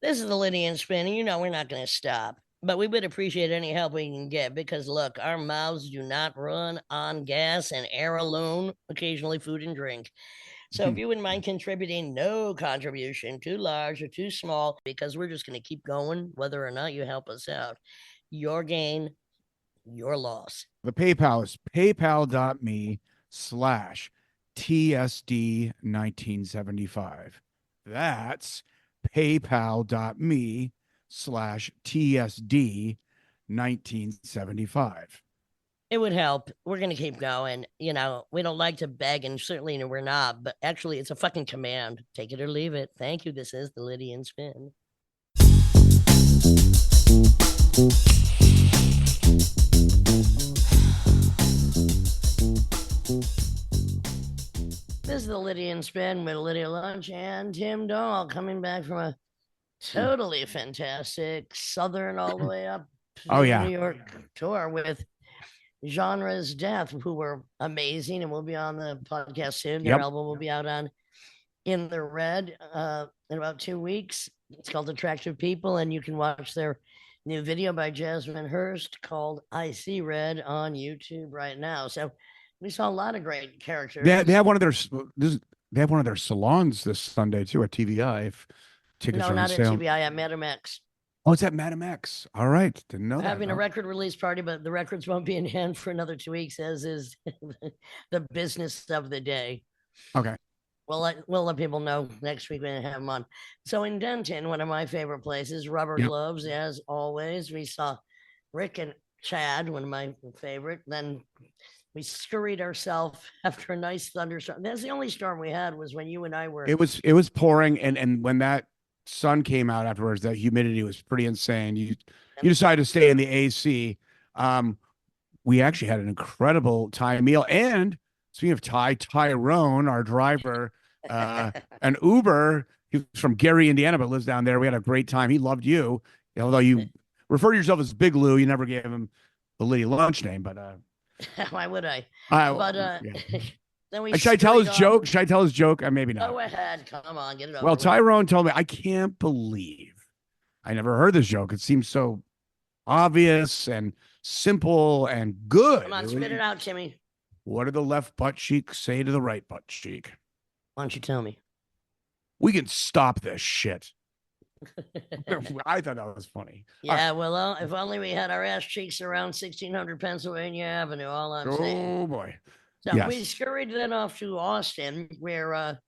This is the Lydian spin, and we're not going to stop. But we would appreciate any help we can get because, look, our mouths do not run on gas and air alone, occasionally food and drink. So if you wouldn't mind contributing, no contribution, too large or too small, because we're just going to keep going whether or not you help us out. Your gain, your loss. The PayPal is paypal.me/TSD1975. That's paypal.me/TSD1975. It would help. We're going to keep going. We don't like to beg, and certainly we're not, but actually, it's a fucking command. Take it or leave it. Thank you. This is the Lydian Spin. This is the Lydian Spin with Lydia Lunch and Tim Dahl coming back from a totally fantastic Southern all the way up to New York tour with Genre's Death, who were amazing and will be on the podcast soon. Their album will be out on In the Red in about 2 weeks. It's called Attractive People, and you can watch their new video by Jasmine Hurst called I See Red on YouTube right now. So we saw a lot of great characters. They have one of their salons this Sunday too at TVI. If tickets no, are not on sale. at TVI, at Madam X. Oh, it's at Madam X. All right, didn't know that. Having a record release party, but the records won't be in hand for another 2 weeks, as is the business of the day. Okay. We'll let people know next week when we have them on. So in Denton, one of my favorite places, Rubber Gloves, as always. We saw Rick and Chad, one of my favorite. Then we scurried ourselves after a nice thunderstorm. That's the only storm we had was when you and I were. It was pouring, and when that sun came out afterwards, that humidity was pretty insane. You decided to stay in the AC. We actually had an incredible Thai meal, and speaking of Tyrone, our driver, an Uber. He was from Gary, Indiana, but lives down there. We had a great time. He loved you, although you refer to yourself as Big Lou. You never gave him the Lydia Lunch name, but why would I? Then we should I tell his joke? Should I tell his joke? Maybe not. Go ahead. Come on, get it over. Well, Tyrone told me, I can't believe I never heard this joke. It seems so obvious and simple and good. Come on, spit it out, Timmy. What did the left butt cheek say to the right butt cheek? Why don't you tell me? We can stop this shit. I thought that was funny. Yeah, well, if only we had our ass cheeks around 1600 Pennsylvania Avenue, all I'm saying. Oh, boy. So we scurried then off to Austin, where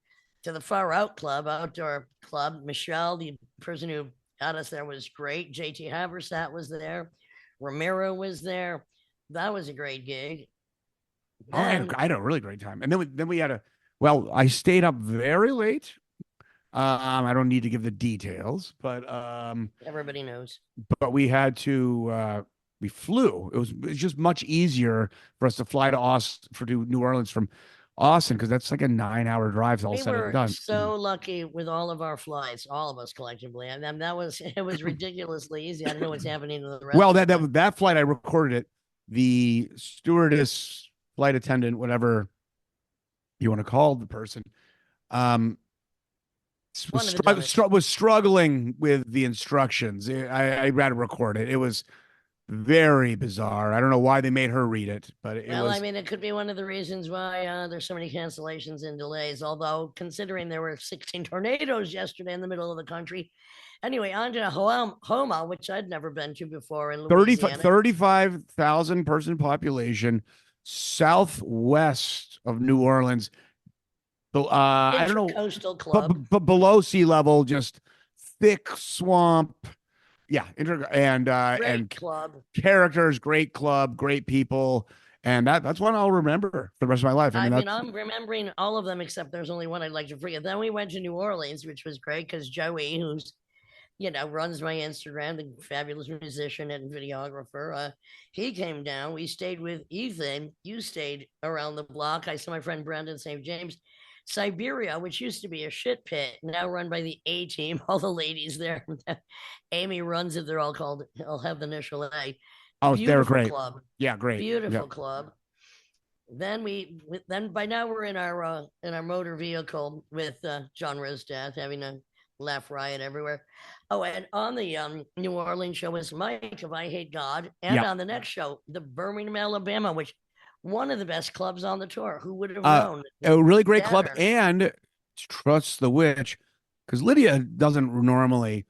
to the Far Out Club, outdoor club. Michelle, the person who got us there, was great. JT Haversatt was there. Ramiro was there. That was a great gig. I had a really great time. And then we had I stayed up very late. I don't need to give the details, but everybody knows. But we had to we flew. It was just much easier for us to fly to New Orleans from Austin, because that's like a 9-hour drive. All said and done. We were so lucky with all of our flights, all of us collectively, and then it was ridiculously easy. I don't know what's happening to the rest. Well, that flight, I recorded it. The stewardess, flight attendant, whatever you want to call the person, was struggling with the instructions. I had to record it. It was very bizarre. I don't know why they made her read it, but it could be one of the reasons why there's so many cancellations and delays. Although, considering there were 16 tornadoes yesterday in the middle of the country. Anyway, on to Homa, which I'd never been to before in Louisiana. 35,000 person population, southwest of New Orleans. I don't know, coastal club, but below sea level, just thick swamp. Yeah, and club characters, great club, great people, and that's one I'll remember for the rest of my life. I'm remembering all of them except there's only one I'd like to forget. Then we went to New Orleans, which was great because Joey, who's runs my Instagram, the fabulous musician and videographer, he came down. We stayed with Ethan. You stayed around the block. I saw my friend Brendan St. James. Siberia, which used to be a shit pit, now run by the A team. All the ladies there. Amy runs it. They're all called, I'll have the initial A. Oh, Beautiful they're great. Club. Yeah, great. Beautiful club. Then by now we're in our motor vehicle with Genre's Death, having a Laugh riot everywhere. Oh, and on the New Orleans show was Mike of I Hate God, and on the next show, the Birmingham, Alabama, which one of the best clubs on the tour. Who would have known? A really great club, and Trust the Witch, because Lydia doesn't normally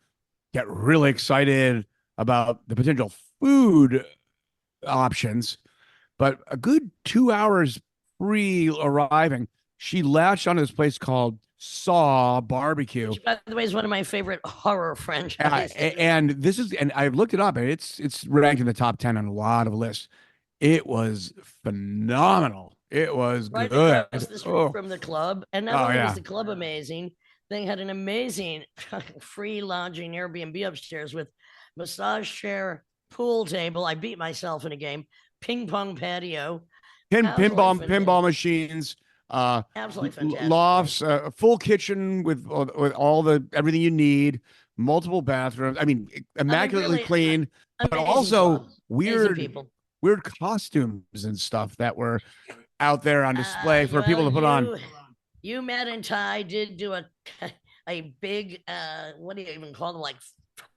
get really excited about the potential food options, but a good 2 hours pre-arriving, she latched onto this place called Saw Barbecue. Which, by the way, is one of my favorite horror franchises. And I've looked it up, and it's ranked in the top 10 on a lot of lists. It was phenomenal. It was right good. Across the street from the club, and not only was the club amazing, they had an amazing free lodging Airbnb upstairs with massage chair, pool table. I beat myself in a game. Ping pong patio, pinball machines, absolutely fantastic. Lofts, full kitchen with all the everything you need, multiple bathrooms. I mean, immaculately clean, but also weird costumes and stuff that were out there on display for people to put on. You, Matt, and Ty did do a big what do you even call them, like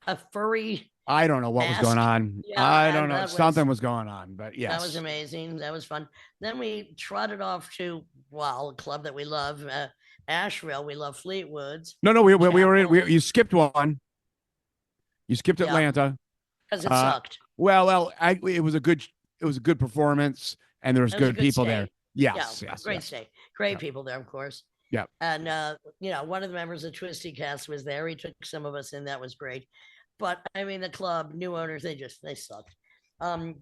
a furry? I don't know what was going on. Yeah, I don't know. Something was going on, but yes. That was amazing. That was fun. Then we trotted off to, a club that we love, Asheville. We love Fleetwood's. No, we were in. You skipped one. You skipped Atlanta because it sucked. It was a good performance, and there was good people there. Yes. Great stay. Great people there, of course. Yeah. And one of the members of Twisty Cast was there. He took some of us in. That was great. But I mean, the club, new owners, they sucked.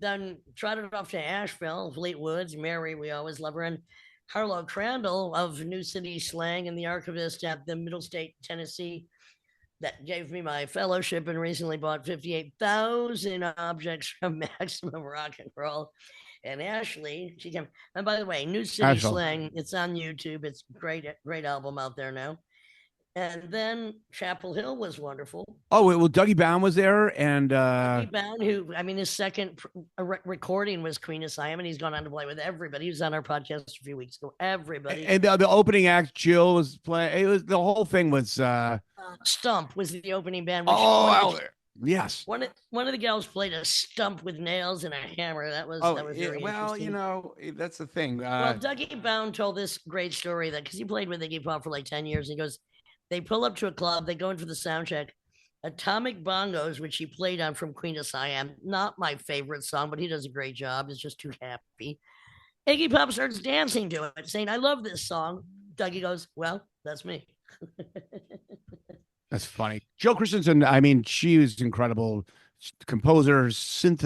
Then trotted off to Asheville, Fleetwood's, Mary, we always love her, and Harlow Crandall of New City Slang and the archivist at the Middle State, Tennessee, that gave me my fellowship and recently bought 58,000 objects from Maximum Rock and Roll. And Ashley, she came. And by the way, New City Slang, it's on YouTube. It's great album out there now. And then Chapel Hill was wonderful. Oh, well, Dougie Bound was there, and Dougie Bound, who, I mean, his second recording was Queen of Siam, and he's gone on to play with everybody. He was on our podcast a few weeks ago. Everybody. And the opening act, Jill was playing. It was the whole thing was. Stump was the opening band. Yes. One of the gals played a stump with nails and a hammer. That was very interesting. That's the thing. Dougie Bound told this great story that because he played with Iggy Pop for like 10 years, and he goes. They pull up to a club. They go in for the sound check. Atomic Bongos, which he played on from Queen of Siam. Not my favorite song, but he does a great job. It's just too happy. Iggy Pop starts dancing to it, saying, "I love this song." Dougie goes, "Well, that's me." That's funny. Jill Christensen, I mean, she was incredible. Composer, synthesizer.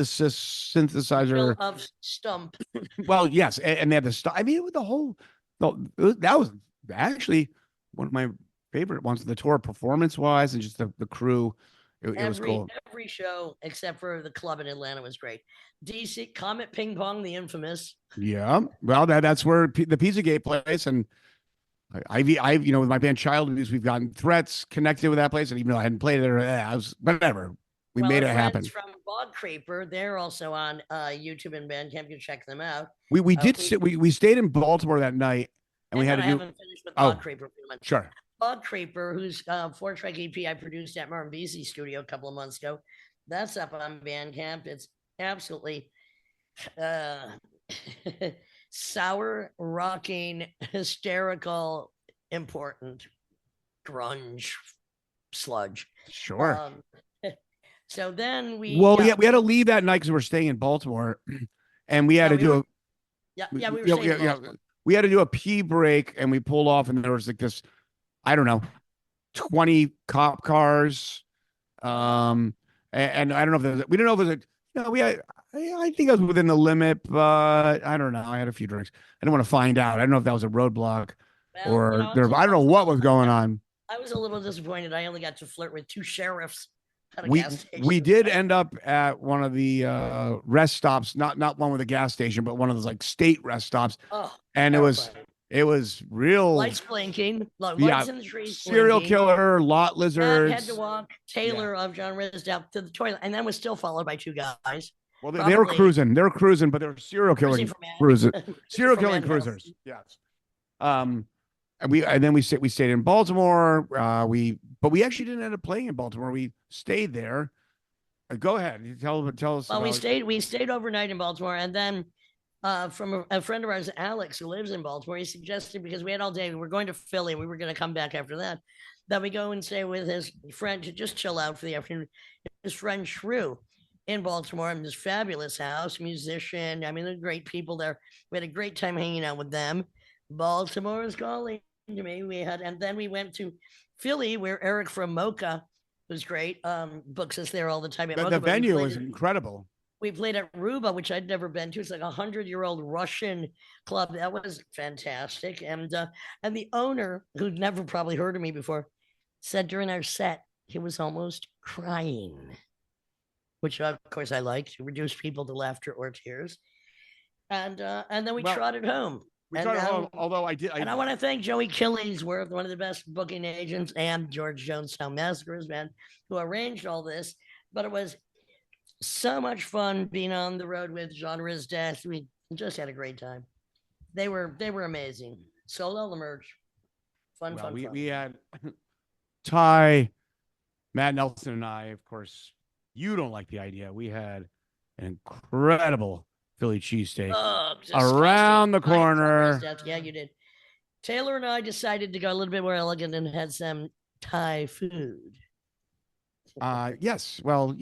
Of Stump. Well, yes. And they had the stuff. I mean, that was actually one of my favorite ones of the tour, performance wise, and just the crew. It was cool. Every show except for the club in Atlanta was great. DC Comet Ping Pong, the infamous. Yeah, well, that's where the Pizzagate place, and I've with my band Child Abuse, we've gotten threats connected with that place, and even though I hadn't played there, I was whatever. We made it happen. From Bog Creeper, they're also on YouTube and Bandcamp. You can check them out. We stayed in Baltimore that night, and we had to do. I haven't finished with Bog Creeper. Sure. Bog Creeper, whose 4-track EP I produced at Martin Beasley's studio a couple of months ago. That's up on Bandcamp. It's absolutely sour, rocking, hysterical, important grunge sludge. Sure. So then we had to leave that night because we're staying in Baltimore, and we had to do we had to do a pee break, and we pulled off, and there was like this, I don't know, 20 cop cars, and I don't know if we didn't know if it was I think I was within the limit, but I don't know. I had a few drinks. I didn't want to find out. I don't know if that was a roadblock I don't know what was going on. I was a little disappointed. I only got to flirt with two sheriffs. We did end up at one of the rest stops, not one with a gas station, but one of those like state rest stops. Oh, and it was real lights blinking, lights in the trees, serial killer, lot lizards. Had to walk Taylor of John Rizdau to the toilet, and then was still followed by two guys. Well, they were cruising, but they were serial killing cruisers. Serial killing cruisers. Yes. and then we stayed in Baltimore. But we actually didn't end up playing in Baltimore. We stayed there. Go ahead. Tell us. Well, we stayed overnight in Baltimore, and then from a friend of ours, Alex, who lives in Baltimore, he suggested, because we had all day, we were going to Philly, we were going to come back after that we go and stay with his friend to just chill out for the afternoon. His friend Shrew in Baltimore, in this fabulous house, musician. I mean, they're great people there. We had a great time hanging out with them. Baltimore is calling to me. And then we went to Philly, where Eric from Mocha was great. Books us there all the time. The venue was incredible. We played at Ruba, which I'd never been to. It's like 100-year-old Russian club. That was fantastic. And the owner, who'd never probably heard of me before, said during our set he was almost crying, which of course I like, to reduce people to laughter or tears. And then we trotted home. Although I want to thank Joey Killingsworth, one of the best booking agents, and George Jonestown Massacres, man, who arranged all this. But it was so much fun being on the road with Genre's Death. We just had a great time. They were amazing. Sold all the merch. Fun. We had Ty, Matt Nelson, and I, of course. You don't like the idea. We had an incredible Philly cheesesteak around the corner. Yeah, you did. Taylor and I decided to go a little bit more elegant and had some Thai food. Yes. Well,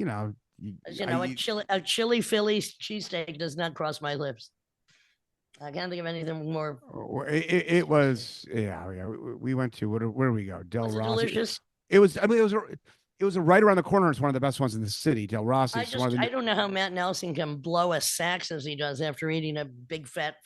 a chili Philly cheesesteak does not cross my lips. I can't think of anything more. It was, yeah. We went to where did we go? Del Rossi. Delicious. It was right around the corner. It's one of the best ones in the city. Del Rossi. I don't know how Matt Nelson can blow a sax as he does after eating a big fat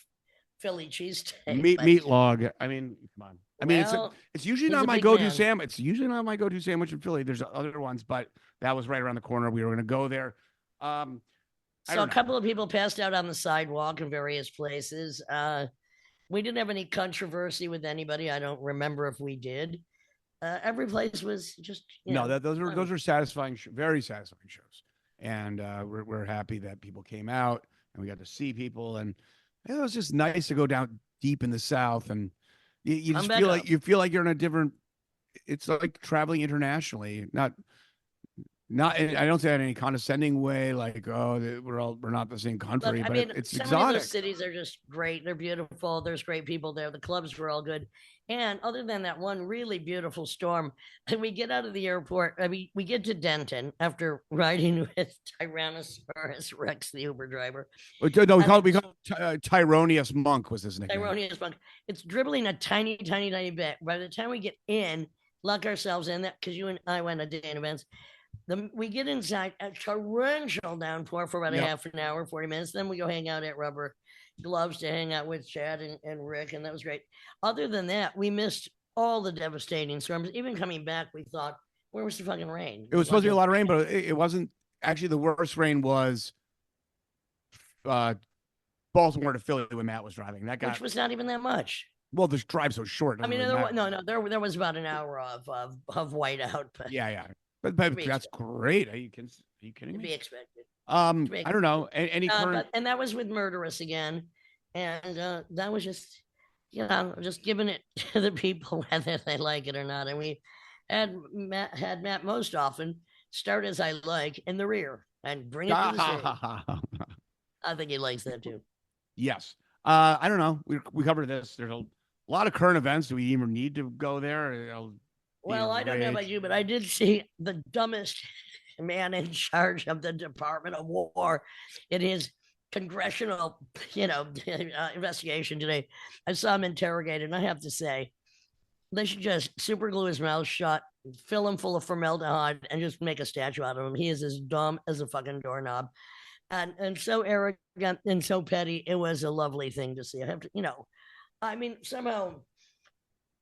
Philly cheesesteak. Meat log. I mean, come on. I mean, it's usually not my go-to sandwich. It's usually not my go-to sandwich in Philly. There's other ones, but that was right around the corner. We were going to go there. So a couple of people passed out on the sidewalk in various places. We didn't have any controversy with anybody. I don't remember if we did. Every place was just those are satisfying, very satisfying shows, and we're happy that people came out and we got to see people, and it was just nice to go down deep in the South, and you just feel like you're in a different. It's like traveling internationally, not. I don't say that in any condescending way, like, we're not the same country, but it's exotic. Some of those cities are just great. They're beautiful. There's great people there. The clubs were all good. And other than that one really beautiful storm, we get out of the airport. We get to Denton after riding with Tyrannosaurus Rex, the Uber driver. No, we call Tyronius Monk was his nickname. Tyronius Monk. It's dribbling a tiny, tiny, tiny bit. By the time we get in, lock ourselves in, that because you and I went a day in events. We get inside, a torrential downpour for about a half an hour, 40 minutes. Then we go hang out at Rubber Gloves to hang out with Chad and Rick, and that was great. Other than that, we missed all the devastating storms. Even coming back, we thought, where was the fucking rain? It was supposed to be a lot of rain, but it wasn't. Actually, the worst rain was Baltimore to Philly when Matt was driving. Which was not even that much. Well, this drive's so short. I mean, there was about an hour of whiteout. But yeah. But that's great. Are you kidding me? To be expected. I don't know. Any current... and that was with Murderous again. And that was just, just giving it to the people whether they like it or not. And we had Matt most often start as I like in the rear and bring it to the stage. I think he likes that too. Yes. I don't know. We covered this. There's a lot of current events. Do we even need to go there? Well, I don't know about you, but I did see the dumbest man in charge of the Department of War in his congressional, investigation today. I saw him interrogated, and I have to say, they should just super glue his mouth shut, fill him full of formaldehyde, and just make a statue out of him. He is as dumb as a fucking doorknob, and so arrogant and so petty. It was a lovely thing to see. I have to, somehow.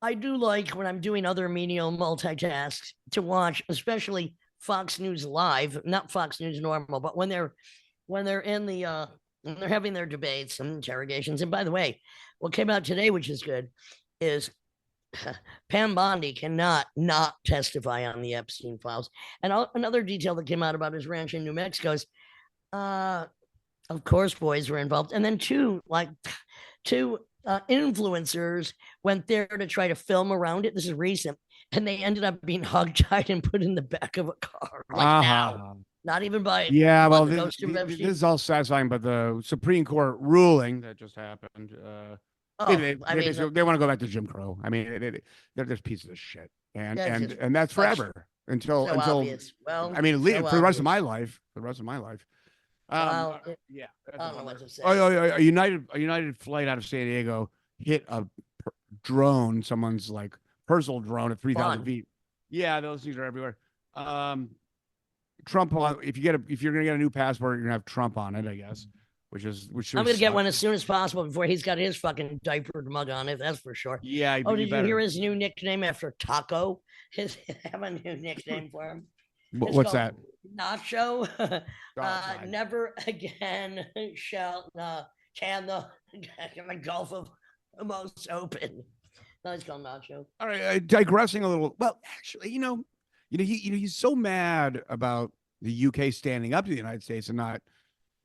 I do like when I'm doing other menial multitasks to watch, especially Fox News Live, not Fox News Normal, but when they're in the when they're having their debates and interrogations. And by the way, what came out today, which is good, is Pam Bondi cannot not testify on the Epstein files. And another detail that came out about his ranch in New Mexico is, of course, boys were involved, and then two influencers went there to try to film around it. This is recent, and they ended up being hogtied and put in the back of a car. Like now, not even by yeah. Well, the ghost of this is all satisfying, but the Supreme Court ruling that just happened. They want to go back to Jim Crow. I mean, they're just pieces of shit, and that's forever until obvious. Well, I mean, for the rest of my life, yeah. I don't know what to say. A United flight out of San Diego hit a drone, someone's like personal drone at 3,000 feet. Yeah, those things are everywhere. Trump on if you're gonna get a new passport, you're gonna have Trump on it, I guess. I'm gonna get one as soon as possible before he's got his fucking diapered mug on it. That's for sure. Yeah. Did you hear his new nickname after Taco? Have a new nickname for him. What's that? Nacho. Never again can the Gulf of Mos open. No, it's called Nacho. All right, digressing a little. Well, actually, he's so mad about the UK standing up to the United States and not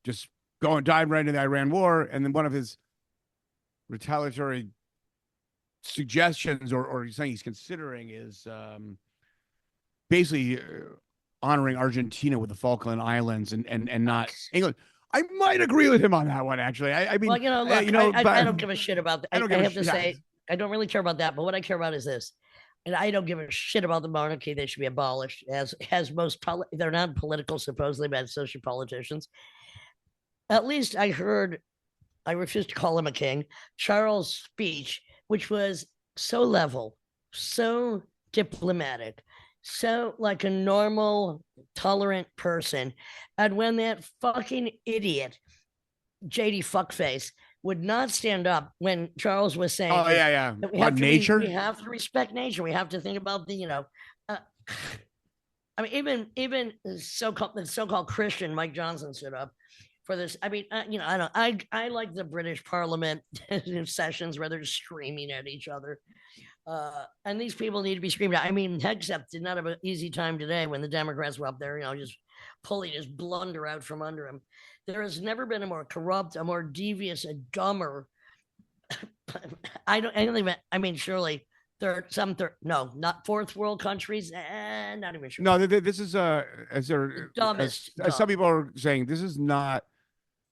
just diving right into the Iran war. And then one of his retaliatory suggestions or something he's considering is basically honoring Argentina with the Falkland Islands and not England. I might agree with him on that one, actually. I mean, well, look, I don't give a shit about that. I have to say, I don't really care about that. But what I care about is this. And I don't give a shit about the monarchy. They should be abolished, as most they're not political, supposedly, bad social politicians. At least I refuse to call him a king, Charles' speech, which was so level, so diplomatic, so like a normal, tolerant person. And when that fucking idiot, JD Fuckface, would not stand up when Charles was saying, "Oh yeah, nature. We have to respect nature. We have to think about the, I mean, even the so-called Christian Mike Johnson stood up for this. I mean, I like the British Parliament sessions where they're screaming at each other, and these people need to be screamed at. I mean, Hegseth did not have an easy time today when the Democrats were up there, just pulling his blunder out from under him. There has never been a more corrupt, a more devious, a dumber. I don't think. I mean, surely not fourth world countries. Not even sure. No, this is as some people are saying, this is not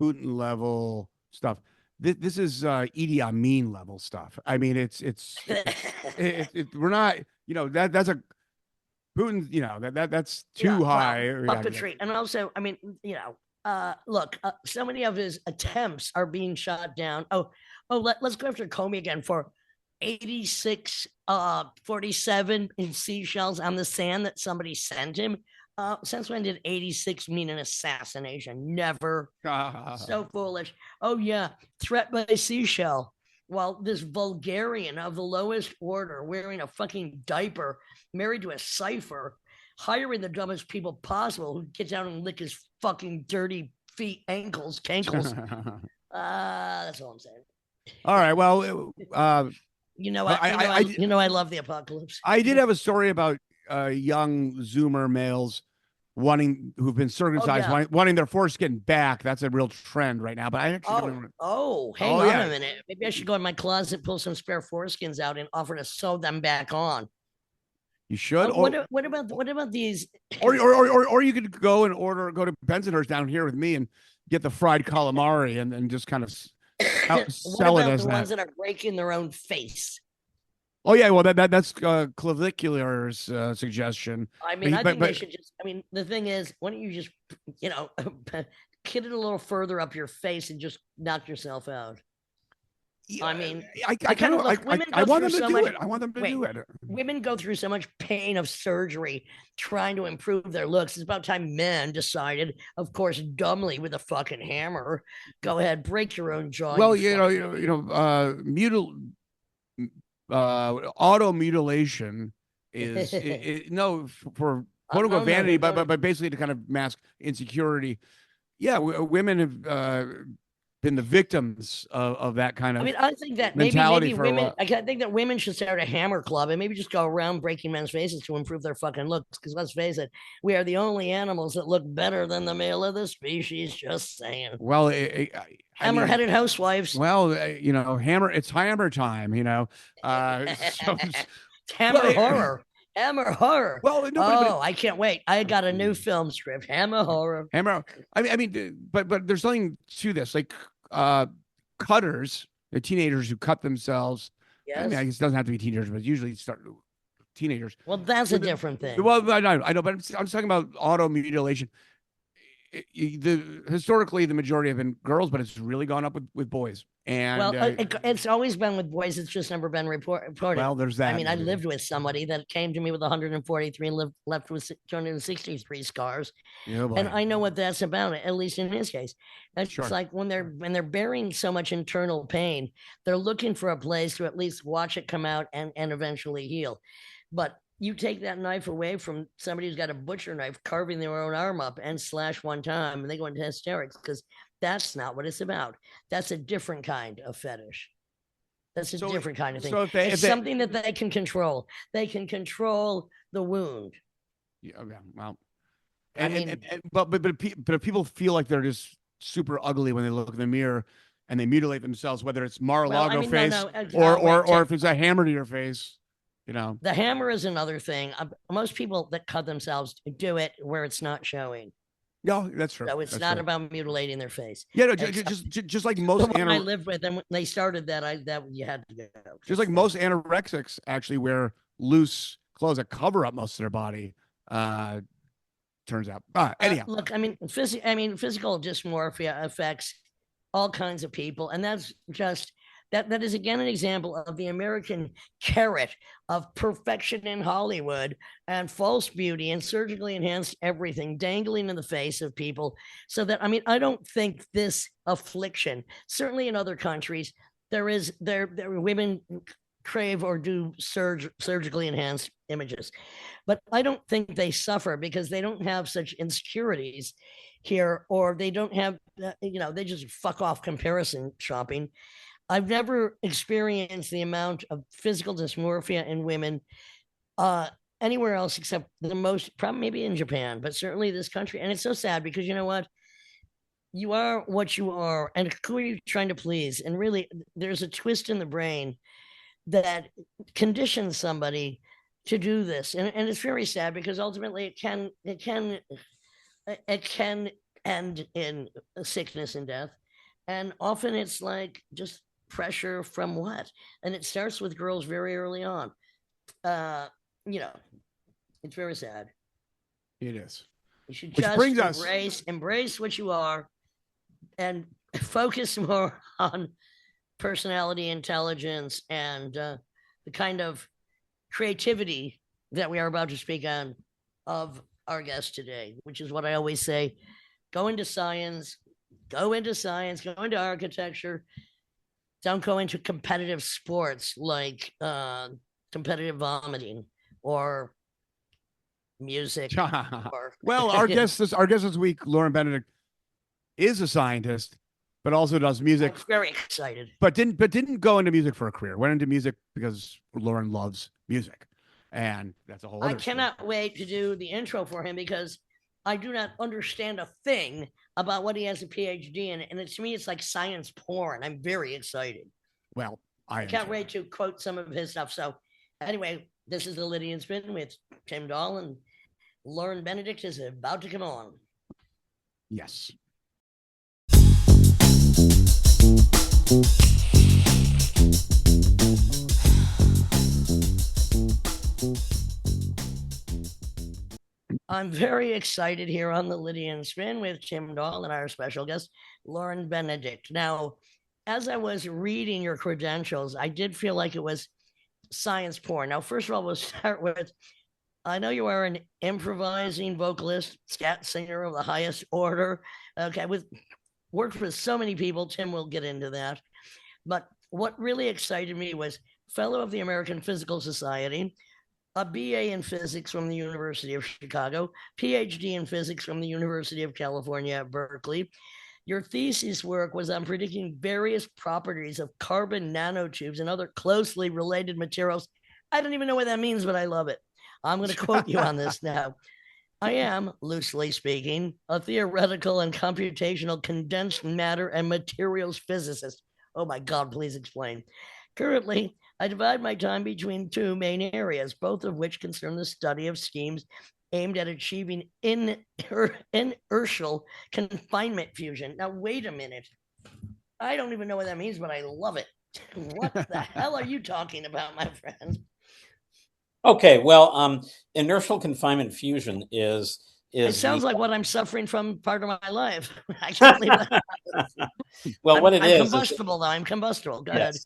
Putin level stuff. This is Idi Amin level stuff. I mean, we're not. That's a Putin. That's too high. Puppetry, and also, I mean, look, so many of his attempts are being shot down. Let's go after Comey again for 86 47 in seashells on the sand that somebody sent him. Since when did 86 mean an assassination? Never. So foolish. Oh yeah, threat by seashell. While this vulgarian of the lowest order, wearing a fucking diaper, married to a cipher, hiring the dumbest people possible who get down and lick his fucking dirty feet, cankles. That's all I'm saying. All right. Well, I love the apocalypse. I did have a story about young Zoomer males who've been circumcised, wanting their foreskin back. That's a real trend right now. But I actually hang on a minute. Maybe I should go in my closet, pull some spare foreskins out, and offer to sew them back on. You should. What about these? Or you could go to Bensonhurst down here with me and get the fried calamari and just kind of sell it as the ones that are breaking their own face? Oh yeah, well that's Clavicular's suggestion. I mean, I think they should just. I mean, the thing is, why don't you just kid it a little further up your face and just knock yourself out? I mean, I want them to do it. I want them to do it. Women go through so much pain of surgery trying to improve their looks. It's about time men decided, of course, dumbly with a fucking hammer, go ahead, break your own jaw. Well, auto mutilation is for quote unquote vanity, but basically to kind of mask insecurity. Yeah, women have been the victims of that kind of. I mean, I think that mentality maybe women. I think that women should start a hammer club and maybe just go around breaking men's faces to improve their fucking looks. Because let's face it, we are the only animals that look better than the male of the species. Just saying. Well, hammer-headed housewives. Well, it's hammer time. So hammer horror. Hammer horror. Well, no, I can't wait. I got a new film script. Hammer horror. Hammer. I mean, but there's something to this, like cutters, the teenagers who cut themselves. Yes. I mean, I guess it doesn't have to be teenagers, but usually start teenagers. Well, that's a different thing. Well, I know, but I'm talking about auto mutilation. Historically, the majority have been girls, but it's really gone up with boys. And it's always been with boys. It's just never been reported. Well, there's that. I mean, I lived with somebody that came to me with 143 and left with 263 scars. And I know what that's about, at least in his case. It's like when they're bearing so much internal pain, they're looking for a place to at least watch it come out and eventually heal. But you take that knife away from somebody who's got a butcher knife carving their own arm up and slash one time, and they go into hysterics because that's not what it's about. That's a different kind of fetish. That's a different kind of thing. So it's something that they can control. They can control the wound. Yeah, well, but if people feel like they're just super ugly when they look in the mirror and they mutilate themselves, whether it's Mar-a-Lago face or if it's a hammer to your face. The hammer is another thing. Most people that cut themselves do it where it's not showing. No, that's true. So it's not about mutilating their face. Yeah, no, just like most. When I lived with them, when they started that you had to go. Just like most anorexics actually wear loose clothes that cover up most of their body. Turns out. Anyhow, look, I mean, physical dysmorphia affects all kinds of people, and that's just. That is again an example of the American carrot of perfection in Hollywood and false beauty and surgically enhanced everything dangling in the face of people. So that, I mean, I don't think this affliction, certainly in other countries, there women crave or do surgically enhanced images, but I don't think they suffer because they don't have such insecurities here, or they don't have, they just fuck off comparison shopping. I've never experienced the amount of physical dysmorphia in women anywhere else except probably maybe in Japan, but certainly this country. And it's so sad because you know what? You are what you are, and who are you trying to please? And really, there's a twist in the brain that conditions somebody to do this, and it's very sad because ultimately it can end in sickness and death, and often it's like just pressure from what? And it starts with girls very early on. It's very sad. It is. You should just embrace what you are and focus more on personality, intelligence, and the kind of creativity that we are about to speak on of our guest today, which is what I always say: go into science, go into architecture. Don't go into competitive sports like competitive vomiting or music. Well, our guest this week, Lorin Benedict, is a scientist, but also does music. I'm very excited. But didn't go into music for a career. Went into music because Lorin loves music, and that's a whole. I cannot wait to do the intro for him because I do not understand a thing about what he has a PhD in. And to me, it's like science porn. I'm very excited. Well, I can't wait to quote some of his stuff. So anyway, this is the Lydian Spin with Tim Dahl, and Lorin Benedict is about to come on. Yes. I'm very excited here on the Lydian Spin with Tim Dahl and our special guest, Lorin Benedict. Now, as I was reading your credentials, I did feel like it was science porn. Now, first of all, we'll start with, I know you are an improvising vocalist, scat singer of the highest order. Okay, worked with so many people. Tim will get into that. But what really excited me was fellow of the American Physical Society, a BA in physics from the University of Chicago, PhD in physics from the University of California, Berkeley, Your thesis work was on predicting various properties of carbon nanotubes and other closely related materials. I don't even know what that means, but I love it. I'm going to quote you on this now. I am, loosely speaking, a theoretical and computational condensed matter and materials physicist. Oh my God, please explain. Currently, I divide my time between two main areas, both of which concern the study of schemes aimed at achieving inertial confinement fusion. Now, wait a minute. I don't even know what that means, but I love it. What the hell are you talking about, my friend? Okay, well, inertial confinement fusion is it sounds like what I'm suffering from part of my life. I can't believe that. Well, what I'm combustible, though. I'm combustible. Go ahead.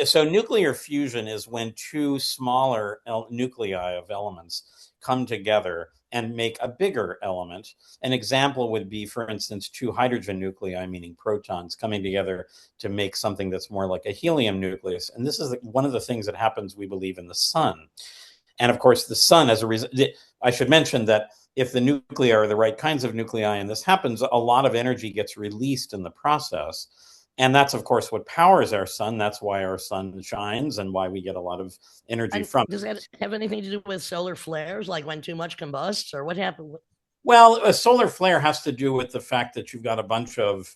So nuclear fusion is when two smaller nuclei of elements come together and make a bigger element. An example would be, for instance, two hydrogen nuclei, meaning protons, coming together to make something that's more like a helium nucleus. And this is one of the things that happens, we believe, in the sun. And of course, the sun, as a result, I should mention that if the nuclei are the right kinds of nuclei and this happens, a lot of energy gets released in the process. And that's, of course, what powers our sun. That's why our sun shines and why we get a lot of energy from it. Does that have anything to do with solar flares, like when too much combusts, or what happened? Well, a solar flare has to do with the fact that you've got a bunch of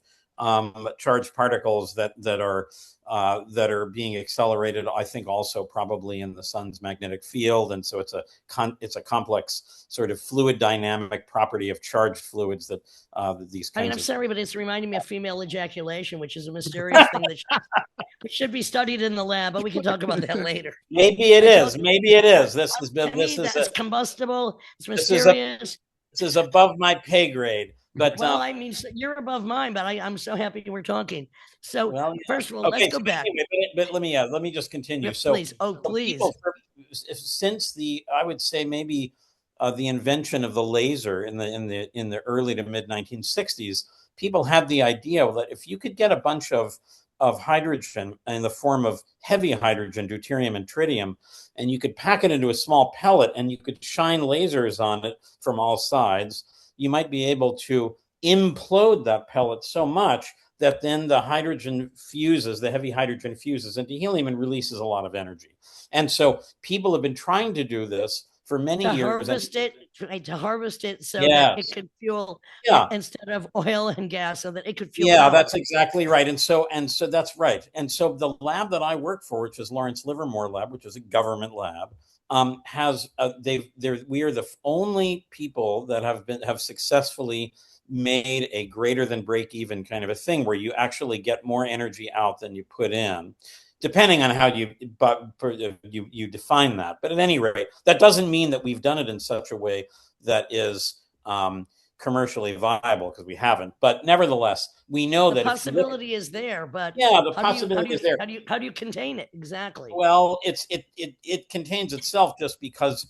charged particles that are being accelerated. I think also probably in the sun's magnetic field, and so it's a complex sort of fluid dynamic property of charged fluids that these kinds. I mean, I'm sorry, but it's reminding me of female ejaculation, which is a mysterious thing that should be studied in the lab. But we can talk about that later. Maybe it is. Maybe it is. This is combustible. It's mysterious. This is above my pay grade. But well, I mean, you're above mine, but I'm so happy we're talking. So, well, first of all, let's go back. Anyway, but let me just continue. Yeah, so, please, please. Since I would say maybe the invention of the laser in the early to mid 1960s, people had the idea that if you could get a bunch of hydrogen in the form of heavy hydrogen, deuterium and tritium, and you could pack it into a small pellet and you could shine lasers on it from all sides, you might be able to implode that pellet so much that then the hydrogen fuses, the heavy hydrogen fuses into helium and releases a lot of energy. And so people have been trying to do this for many years. To harvest it so that it could fuel instead of oil and gas, so that it could fuel. Yeah, that's exactly right. And so that's right. And so the lab that I work for, which is Lawrence Livermore Lab, which is a government lab, we are the only people that have successfully made a greater than break even kind of a thing where you actually get more energy out than you put in, depending on how you define that. But at any rate, that doesn't mean that we've done it in such a way that is commercially viable, because we haven't. But nevertheless, we know that the possibility is there. But the possibility is there. How do you contain it exactly? Well, it contains itself just because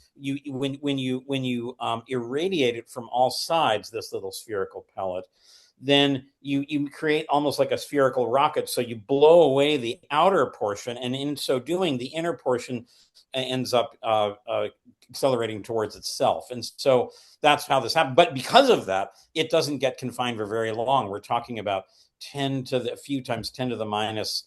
when you irradiate it from all sides, this little spherical pellet, then you create almost like a spherical rocket. So you blow away the outer portion, and in so doing, the inner portion ends up accelerating towards itself. And so that's how this happened. But because of that, it doesn't get confined for very long. We're talking about 10 to the minus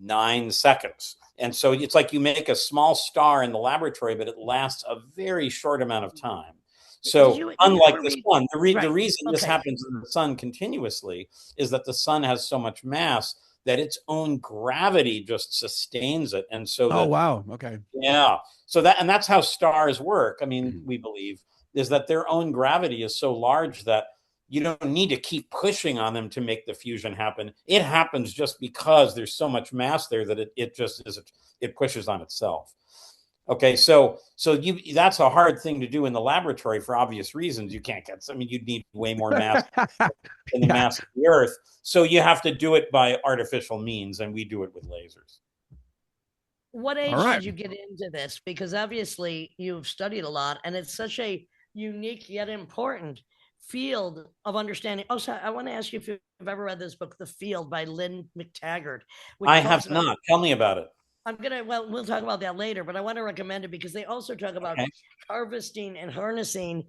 9 seconds. And so it's like you make a small star in the laboratory, but it lasts a very short amount of time. So unlike the sun, the reason this happens in the sun continuously is that the sun has so much mass that its own gravity just sustains it. And so wow. Okay. Yeah. So that's how stars work. I mean, we believe is that their own gravity is so large that you don't need to keep pushing on them to make the fusion happen. It happens just because there's so much mass there that it pushes on itself. Okay, so that's a hard thing to do in the laboratory for obvious reasons. You can't you'd need way more mass than the mass of the Earth. So you have to do it by artificial means, and we do it with lasers. What age did you get into this? Because obviously you've studied a lot, and it's such a unique yet important field of understanding. Also, I want to ask you if you've ever read this book, The Field by Lynn McTaggart. I have not. Tell me about it. Well, we'll talk about that later, but I want to recommend it because they also talk about harvesting and harnessing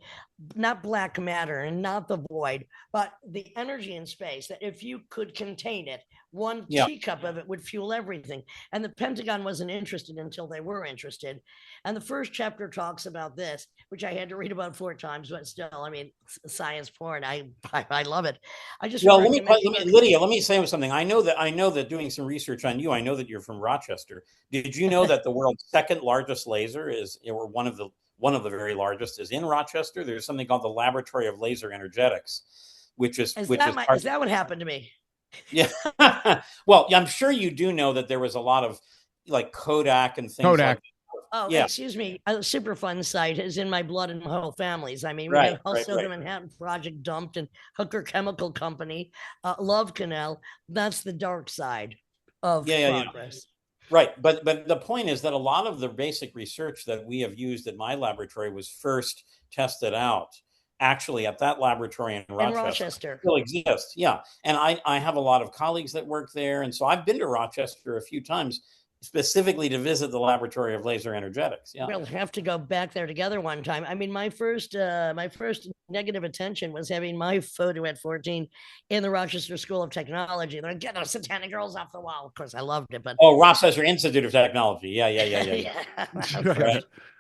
not black matter and not the void, but the energy in space. That if you could contain it, one teacup of it would fuel everything. And the Pentagon wasn't interested until they were interested. And the first chapter talks about this, which I had to read about 4 times, but still, I mean, science porn. I love it. I just Lydia, let me say something. I know that doing some research on you, I know that you're from Rochester. Did you know that the world's second largest laser or one of the very largest is in Rochester? There's something called the Laboratory of Laser Energetics, is that what happened to me? Yeah. Well, I'm sure you do know that there was a lot of like Kodak and things like that. Oh, yeah. Excuse me. A Superfund site is in my blood and my whole family's. I mean, we had also the Manhattan Project dumped and Hooker Chemical Company, Love Canal. That's the dark side of progress. Right. But the point is that a lot of the basic research that we have used at my laboratory was first tested out actually at that laboratory in Rochester. Still exists. Yeah. And I have a lot of colleagues that work there. And so I've been to Rochester a few times specifically to visit the Laboratory of Laser Energetics. Yeah. We'll have to go back there together one time. I mean, my first negative attention was having my photo at 14 in the Rochester School of Technology. They're like, get those satanic girls off the wall. Of course, I loved it. But Rochester Institute of Technology. Yeah.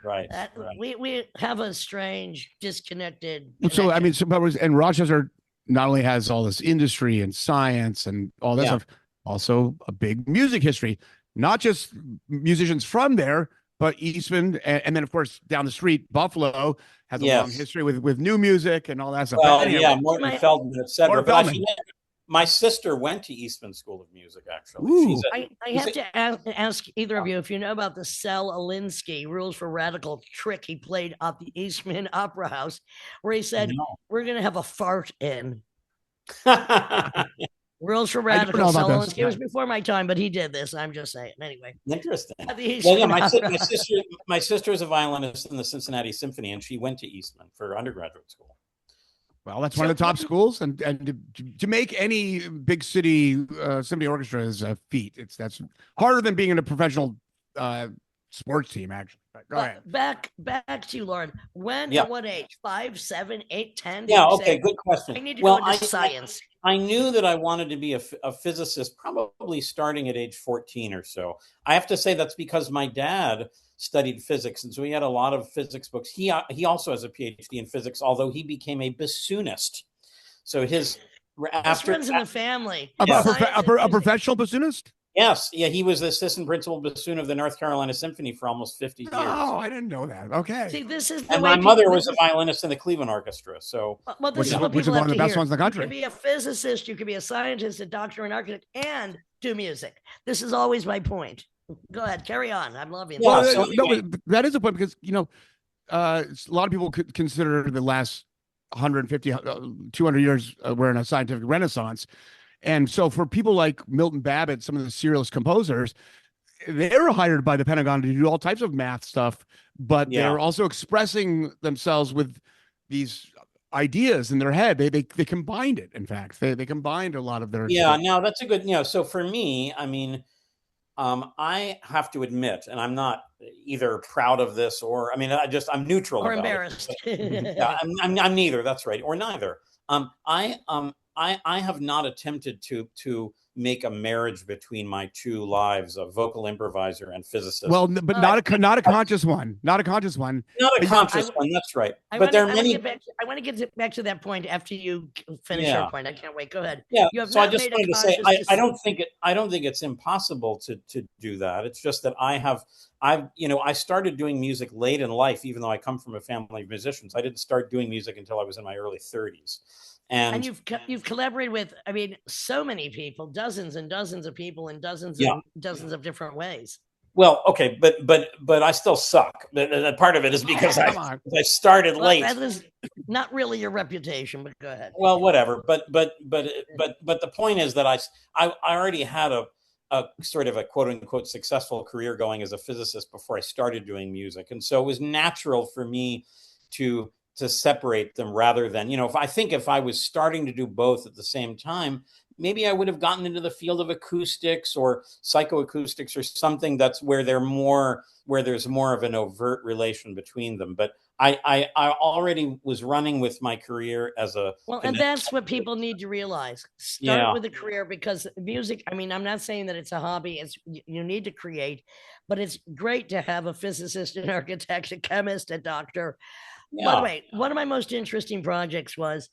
Right. We have a strange, disconnected. So I mean, and Rochester not only has all this industry and science and all that stuff, also a big music history. Not just musicians from there, but Eastman, and then of course down the street, Buffalo has a long history with new music and all that stuff. Well, Morton Feldman, etc. My sister went to Eastman School of Music. Actually, I have to ask either of you if you know about the Sal Alinsky Rules for Radical trick he played at the Eastman Opera House, where he said, "We're going to have a fart in." Rules for Radical. It was before my time, but he did this. I'm just saying. Anyway. Interesting. Well, yeah, my sister is a violinist in the Cincinnati Symphony, and she went to Eastman for undergraduate school. Well, that's one of the top schools, and to make any big city symphony orchestra is a feat. That's harder than being in a professional sports team, actually. Go ahead. Back to you, Lorin. When at what age? 5, 7, 8, 10? Yeah, okay, good question. I need to go into science. I knew that I wanted to be a physicist probably starting at age 14 or so. I have to say that's because my dad studied physics, and so he had a lot of physics books. He also has a PhD in physics, although he became a bassoonist. So this runs in the family. A professional bassoonist? Yes. Yeah, he was the assistant principal bassoon of the North Carolina Symphony for almost 50 years. Oh, I didn't know that. Okay. See, this is my mother was a violinist in the Cleveland Orchestra. So, this is one of the best ones in the country. You could be a physicist, you could be a scientist, a doctor, an architect, and do music. This is always my point. Go ahead, carry on. I'm loving it. That is a point because a lot of people could consider the last 150, 200 years we're in a scientific renaissance. And so for people like Milton Babbitt, some of the serialist composers, they're hired by the Pentagon to do all types of math stuff, but they're also expressing themselves with these ideas in their head. They combined it. In fact, they combined a lot of their stuff. No, that's a good. So for me, I mean, I have to admit, and I'm not either proud of this or I'm neutral or about embarrassed. I'm neither. That's right, or neither. I have not attempted to make a marriage between my two lives of vocal improviser and physicist. Well, but not a conscious one. Not a conscious one. Not a conscious one. That's right. I want to get back to that point after you finish your point. I can't wait. Go ahead. Yeah. So I just wanted to say I don't think it's impossible to do that. It's just that I started doing music late in life, even though I come from a family of musicians. I didn't start doing music until I was in my early 30s. And you've collaborated with, so many people, dozens and dozens of people in dozens and dozens of different ways. Well, okay, but I still suck. Part of it is because I started late. That is not really your reputation, but go ahead. Well, whatever. But the point is that I already had a sort of a quote unquote successful career going as a physicist before I started doing music, and so it was natural for me to separate them rather than, if I was starting to do both at the same time, maybe I would have gotten into the field of acoustics or psychoacoustics or something that's where there's more of an overt relation between them. But I already was running with my career as a and that's what people need to realize. Start with a career, because music, I mean, I'm not saying that it's a hobby. You need to create, but it's great to have a physicist, an architect, a chemist, a doctor. By the way, one of my most interesting projects was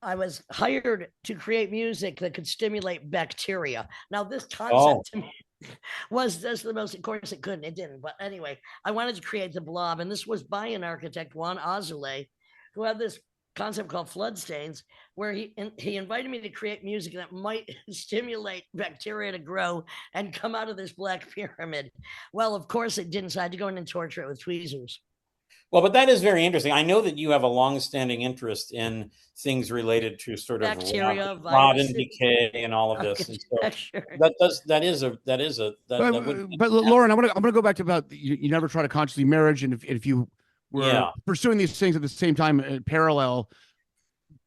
I was hired to create music that could stimulate bacteria. Now, this concept to me was just the most, of course it couldn't, it didn't. But anyway, I wanted to create the blob. And this was by an architect, Juan Azulay, who had this concept called flood stains, where he invited me to create music that might stimulate bacteria to grow and come out of this black pyramid. Well, of course it didn't, so I had to go in and torture it with tweezers. Well, but that is very interesting. I know that you have a long-standing interest in things related to sort of bacteria, rot and decay, and all of this. And so that is a. But Lorin, I'm gonna go back to about you never try to consciously merge, and if you were pursuing these things at the same time in parallel,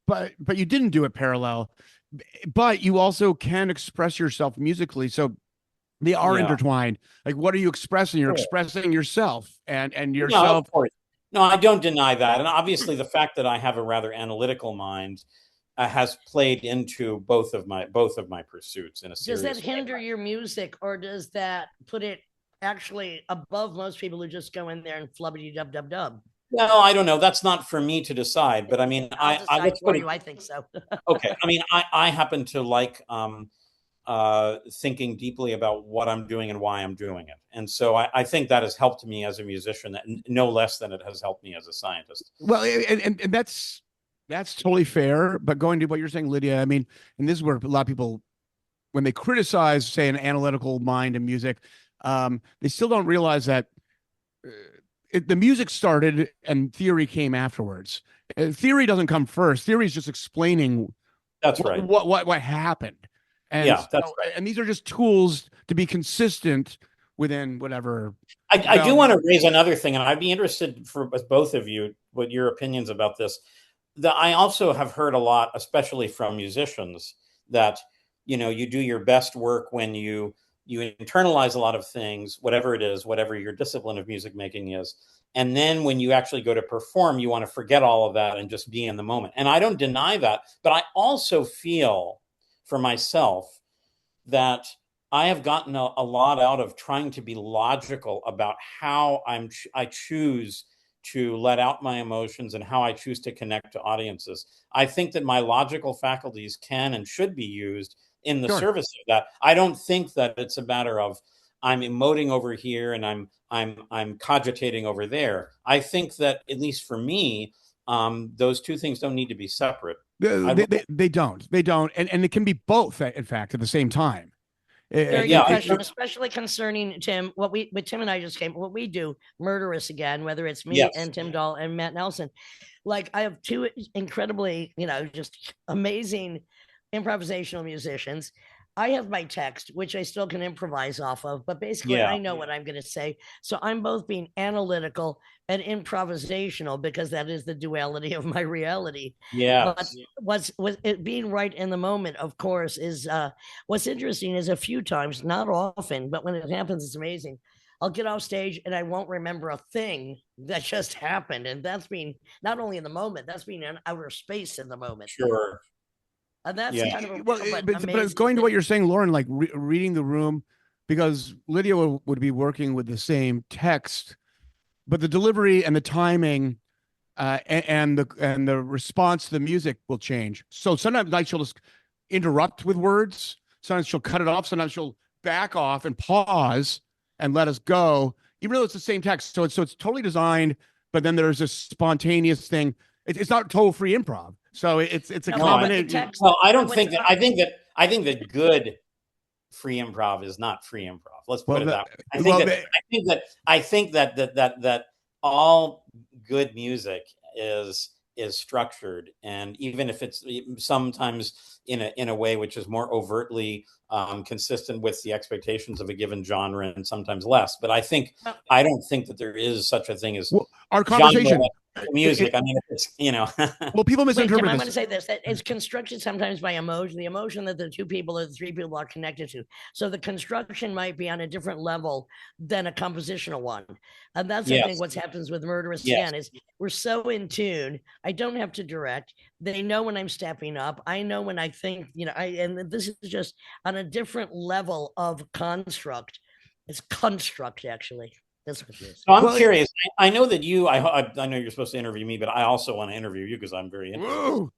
but you didn't do it parallel, but you also can express yourself musically, so they are intertwined. Like, what are you expressing? You're expressing yourself and yourself. No, I don't deny that. And obviously the fact that I have a rather analytical mind has played into both of my pursuits in a serious way. Does that hinder your music, or does that put it actually above most people who just go in there and flubbity dub dub dub? No, I don't know. That's not for me to decide. But I mean, I think so. Okay. I mean, I happen to like thinking deeply about what I'm doing and why I'm doing it. And so I think that has helped me as a musician, no less than it has helped me as a scientist. Well, and that's totally fair. But going to what you're saying, Lydia, I mean, and this is where a lot of people, when they criticize, say, an analytical mind in music, they still don't realize that the music started and theory came afterwards. Theory doesn't come first. Theory is just explaining what happened. And that's right. And these are just tools to be consistent within whatever. I do want to raise another thing, and I'd be interested for both of you, what your opinions about this. That I also have heard a lot, especially from musicians, that you do your best work when you internalize a lot of things, whatever it is, whatever your discipline of music making is. And then when you actually go to perform, you want to forget all of that and just be in the moment. And I don't deny that, but I also feel for myself that I have gotten a lot out of trying to be logical about how I choose to let out my emotions and how I choose to connect to audiences. I think that my logical faculties can and should be used in the service of that. I don't think that it's a matter of I'm emoting over here and I'm cogitating over there. I think that, at least for me, those two things don't need to be separate. They don't, and it can be both, in fact, at the same time. Very good question, especially concerning Tim. What Tim and I just came, what we do, Murderous Again, whether it's me and Tim Dahl and Matt Nelson. Like, I have two incredibly, just amazing improvisational musicians. I have my text, which I still can improvise off of, but basically I know what I'm going to say. So I'm both being analytical and improvisational, because that is the duality of my reality. Yeah. But what's it being right in the moment, of course, is what's interesting is a few times, not often, but when it happens, it's amazing. I'll get off stage and I won't remember a thing that just happened. And that's being not only in the moment, that's being in outer space in the moment. Sure. And that's kind of a but it's going to what you're saying, Lorin, like reading the room, because Lydia would be working with the same text, but the delivery and the timing and the response to the music will change. So sometimes, like, she'll just interrupt with words. Sometimes she'll cut it off. Sometimes she'll back off and pause and let us go, even though it's the same text. So it's totally designed, but then there's a spontaneous thing. It's not total free improv. So it's a combination. Well, I don't think that. I think that good free improv is not free improv. Let's put it that way. I think that all good music is structured, and even if it's sometimes in a way which is more overtly consistent with the expectations of a given genre, and sometimes less. But I don't think that there is such a thing as our conversation. music. I mean, it's well, people Wait, Tim, misinterpret I'm going to this. say this: that it's constructed sometimes by emotion, the emotion that the two people or the three people are connected to. So the construction might be on a different level than a compositional one, and that's I think Yes, what happens with Murderous yes. Scan is we're so in tune. I don't have to direct. They know when I'm stepping up. I know when I think, and this is just on a different level of construct. It's construct actually. That's what it is. So I'm Well, curious. I know that I know you're supposed to interview me, but I also want to interview you because I'm very interested.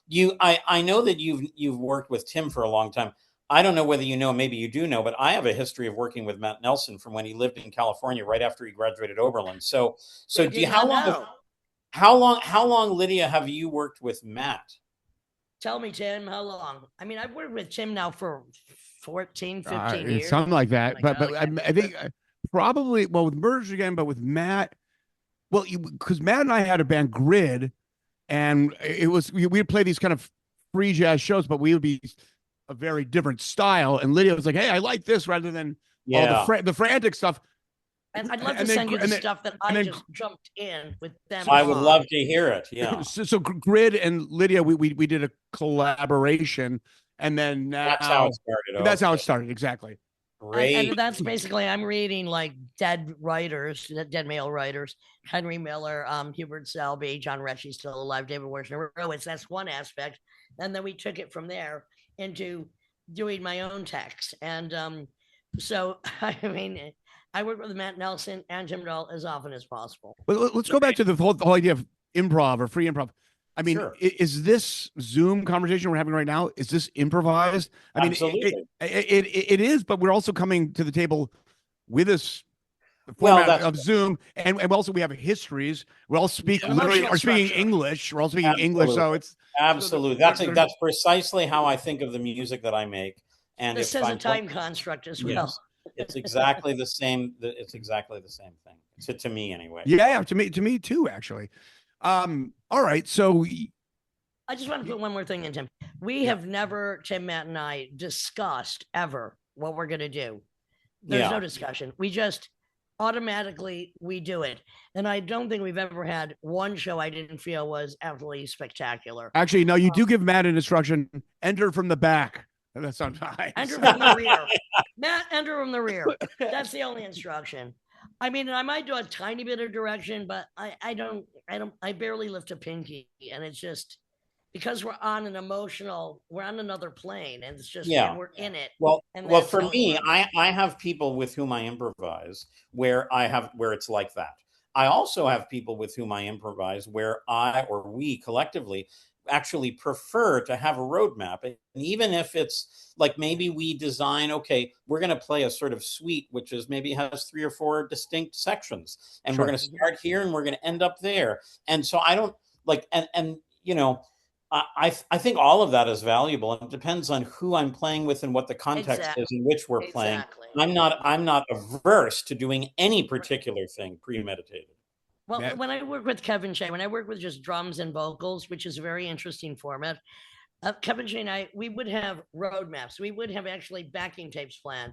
whoa. I know that you've worked with Tim for a long time. I don't know whether you know, maybe you do know, but I have a history of working with Matt Nelson from when he lived in California right after he graduated Oberlin. So do you how long, Lydia, have you worked with Matt? Tell me, Tim, how long? I mean, I've worked with Tim now for 14, 15 years. Something like that. But I think probably, well, with Murders again, but with Matt, well, because Matt and I had a band, Grid, and it was we'd play these kind of free jazz shows, but we would be a very different style. And Lydia was like, "Hey, I like this," rather than all the frantic stuff. And I'd love to send you the stuff that I just jumped in with them. I would love to hear it. Yeah. So Grid and Lydia, we did a collaboration, and then that's how it started. That's how it started. Exactly. Great. And that's basically, I'm reading like dead male writers, Henry Miller, Hubert Selby, John Ritchie's still alive, David Wojnarowicz. That's one aspect. And then we took it from there into doing my own text. And so, I mean, I work with Matt Nelson and Jim Dahl as often as possible. But let's go back to the whole idea of improv or free improv. I mean, sure. Is this Zoom conversation we're having right now, is this improvised? I mean, it is, but we're also coming to the table with this format of Zoom, and also we have histories. We all speak literally are speaking English. We're all speaking English, so it's absolutely that's precisely how I think of the music that I make. And this is a time construct as well. Yes, it's exactly the same. It's exactly the same thing. To me, anyway. Yeah, to me too, actually. All right, so I just want to put one more thing in, Tim. We have never, Tim, Matt, and I, discussed ever what we're going to do. There's no discussion. We just automatically we do it, and I don't think we've ever had one show I didn't feel was absolutely spectacular. Actually, no, you do give Matt an instruction: enter from the back. That's sometimes enter from the rear. Matt, enter from the rear. That's the only instruction. I mean, I might do a tiny bit of direction, but I barely lift a pinky, and it's just because we're on another plane, and it's just we're in it. Well, for me, I have people with whom I improvise where it's like that. I also have people with whom I improvise where we collectively actually prefer to have a roadmap. And even if it's like, maybe we design, okay, we're going to play a sort of suite, which is maybe has 3 or 4 distinct sections, and we're going to start here and we're going to end up there. And so I don't like, and I think all of that is valuable. It depends on who I'm playing with and what the context is in which we're playing. I'm not averse to doing any particular thing premeditated. Well, when I work with Kevin Shea, when I work with just drums and vocals, which is a very interesting format, Kevin Shea and I, we would have roadmaps. We would have actually backing tapes planned.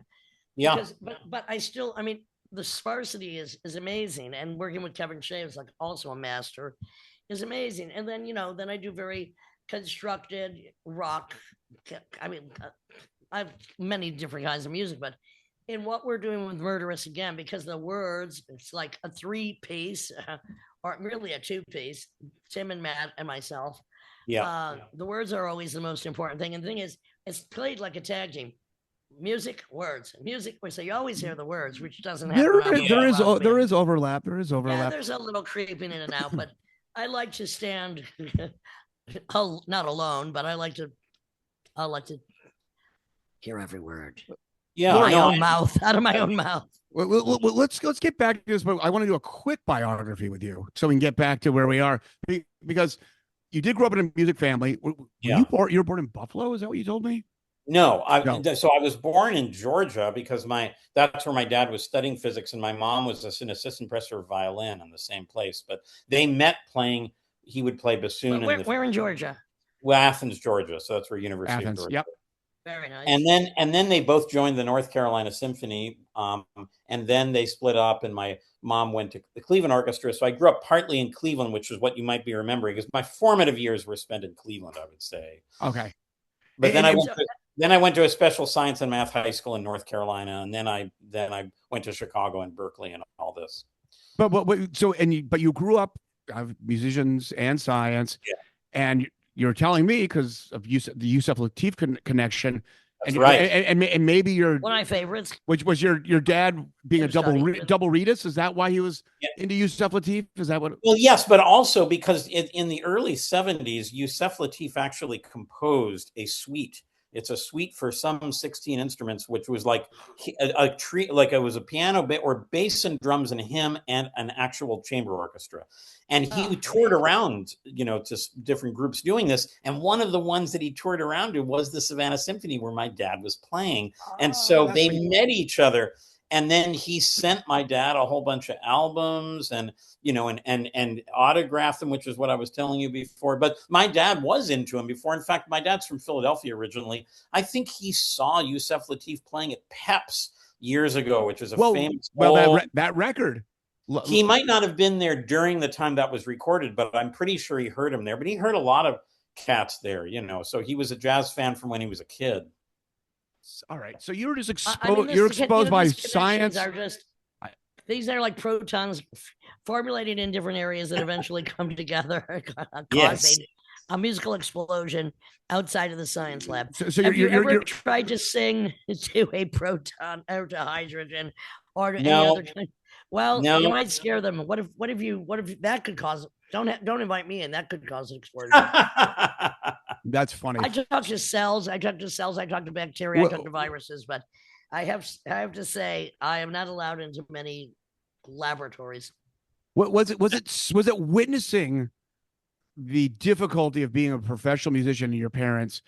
Yeah. But I mean, the sparsity is amazing. And working with Kevin Shea is like also a master, is amazing. And then, then I do very constructed rock. I mean, I have many different kinds of music, but in what we're doing with Murderous, again, because the words, it's like a 3-piece, or really a 2-piece, Tim and Matt and myself. Yeah. The words are always the most important thing. And the thing is, it's played like a tag team. Music, words, music. So you always hear the words, which doesn't happen. There is overlap. There is overlap. Yeah, there's a little creeping in and out, but I like to stand, not alone, but I like to hear every word. Yeah, out of my own mouth. Well, let's get back to this, but I want to do a quick biography with you so we can get back to where we are, because you did grow up in a music family. You were born in Buffalo? Is that what you told me? No. So I was born in Georgia because that's where my dad was studying physics, and my mom was an assistant professor of violin in the same place. But they met playing. He would play bassoon. Where in Georgia? Well, Athens, Georgia. So that's where University of Georgia. Yep. Very nice. And then they both joined the North Carolina Symphony, and then they split up, and my mom went to the Cleveland Orchestra. So I grew up partly in Cleveland, which is what you might be remembering, because my formative years were spent in Cleveland, I would say. Okay. But then I went to a special science and math high school in North Carolina, and then I went to Chicago and Berkeley and all this. But you grew up musicians and science, yeah. And you're telling me because of the Yusef Lateef connection. That's right. And maybe your one of my favorites, which was your dad being a double reedus. Is that why he was into Yusef Lateef? Is that what? Well, yes, but also because in the early 70s, Yusef Lateef actually composed a suite. It's a suite for some 16 instruments, which was like a tree, like it was a piano or bass and drums and him and an actual chamber orchestra. And he toured around, to different groups doing this. And one of the ones that he toured around to was the Savannah Symphony, where my dad was playing. And so they met each other. And then he sent my dad a whole bunch of albums and autographed them, which is what I was telling you before. But my dad was into him before. In fact, my dad's from Philadelphia originally. I think he saw Yusef Lateef playing at Pep's years ago, which is a famous. Well, that record. He might not have been there during the time that was recorded, but I'm pretty sure he heard him there. But he heard a lot of cats there, So he was a jazz fan from when he was a kid. All right, so you're just exposed. You're exposed by science. These are like protons formulated in different areas that eventually come together, yes. a musical explosion outside of the science lab. So have you ever tried to sing to a proton or to hydrogen or to any other kind? Well, you might scare them. What if that could cause? Don't invite me in. That could cause an explosion. That's funny. I talk to cells. I talk to bacteria. I talk to viruses. But I have to say, I am not allowed into many laboratories. What was it? Was it witnessing the difficulty of being a professional musician and your parents?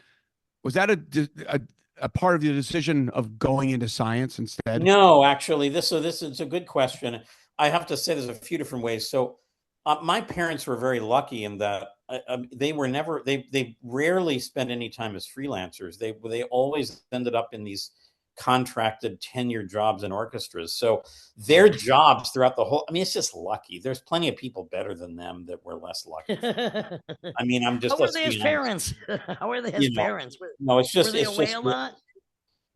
Was that a part of the decision of going into science instead? No, actually, this is a good question. I have to say there's a few different ways. So my parents were very lucky in that they rarely spent any time as freelancers. They always ended up in these contracted tenure jobs in orchestras. So their jobs throughout the whole, it's just lucky. There's plenty of people better than them that were less lucky. I'm just. How were they as parents? How were they as parents? No, it's just. Were they away a lot?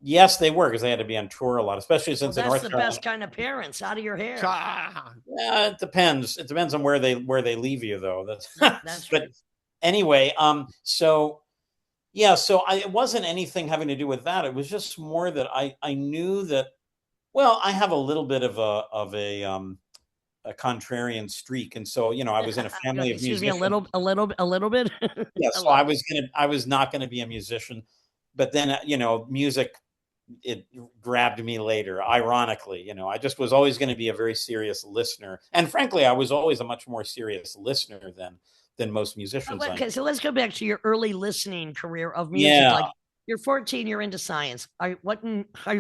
Yes, they were, because they had to be on tour a lot, especially since that's the best kind of parents. Out of your hair. Yeah, it depends. It depends on where they leave you, though. That's but anyway, so it wasn't anything having to do with that. It was just more that I knew that. Well, I have a little bit of a contrarian streak, and so I was in a family of musicians. Excuse me, a little bit. Yeah, so I was not going to be a musician, but then music. It grabbed me later, ironically. I just was always going to be a very serious listener, and frankly, I was always a much more serious listener than most musicians. Okay, so let's go back to your early listening career of music. Yeah. Like you're 14, you're into science. Are you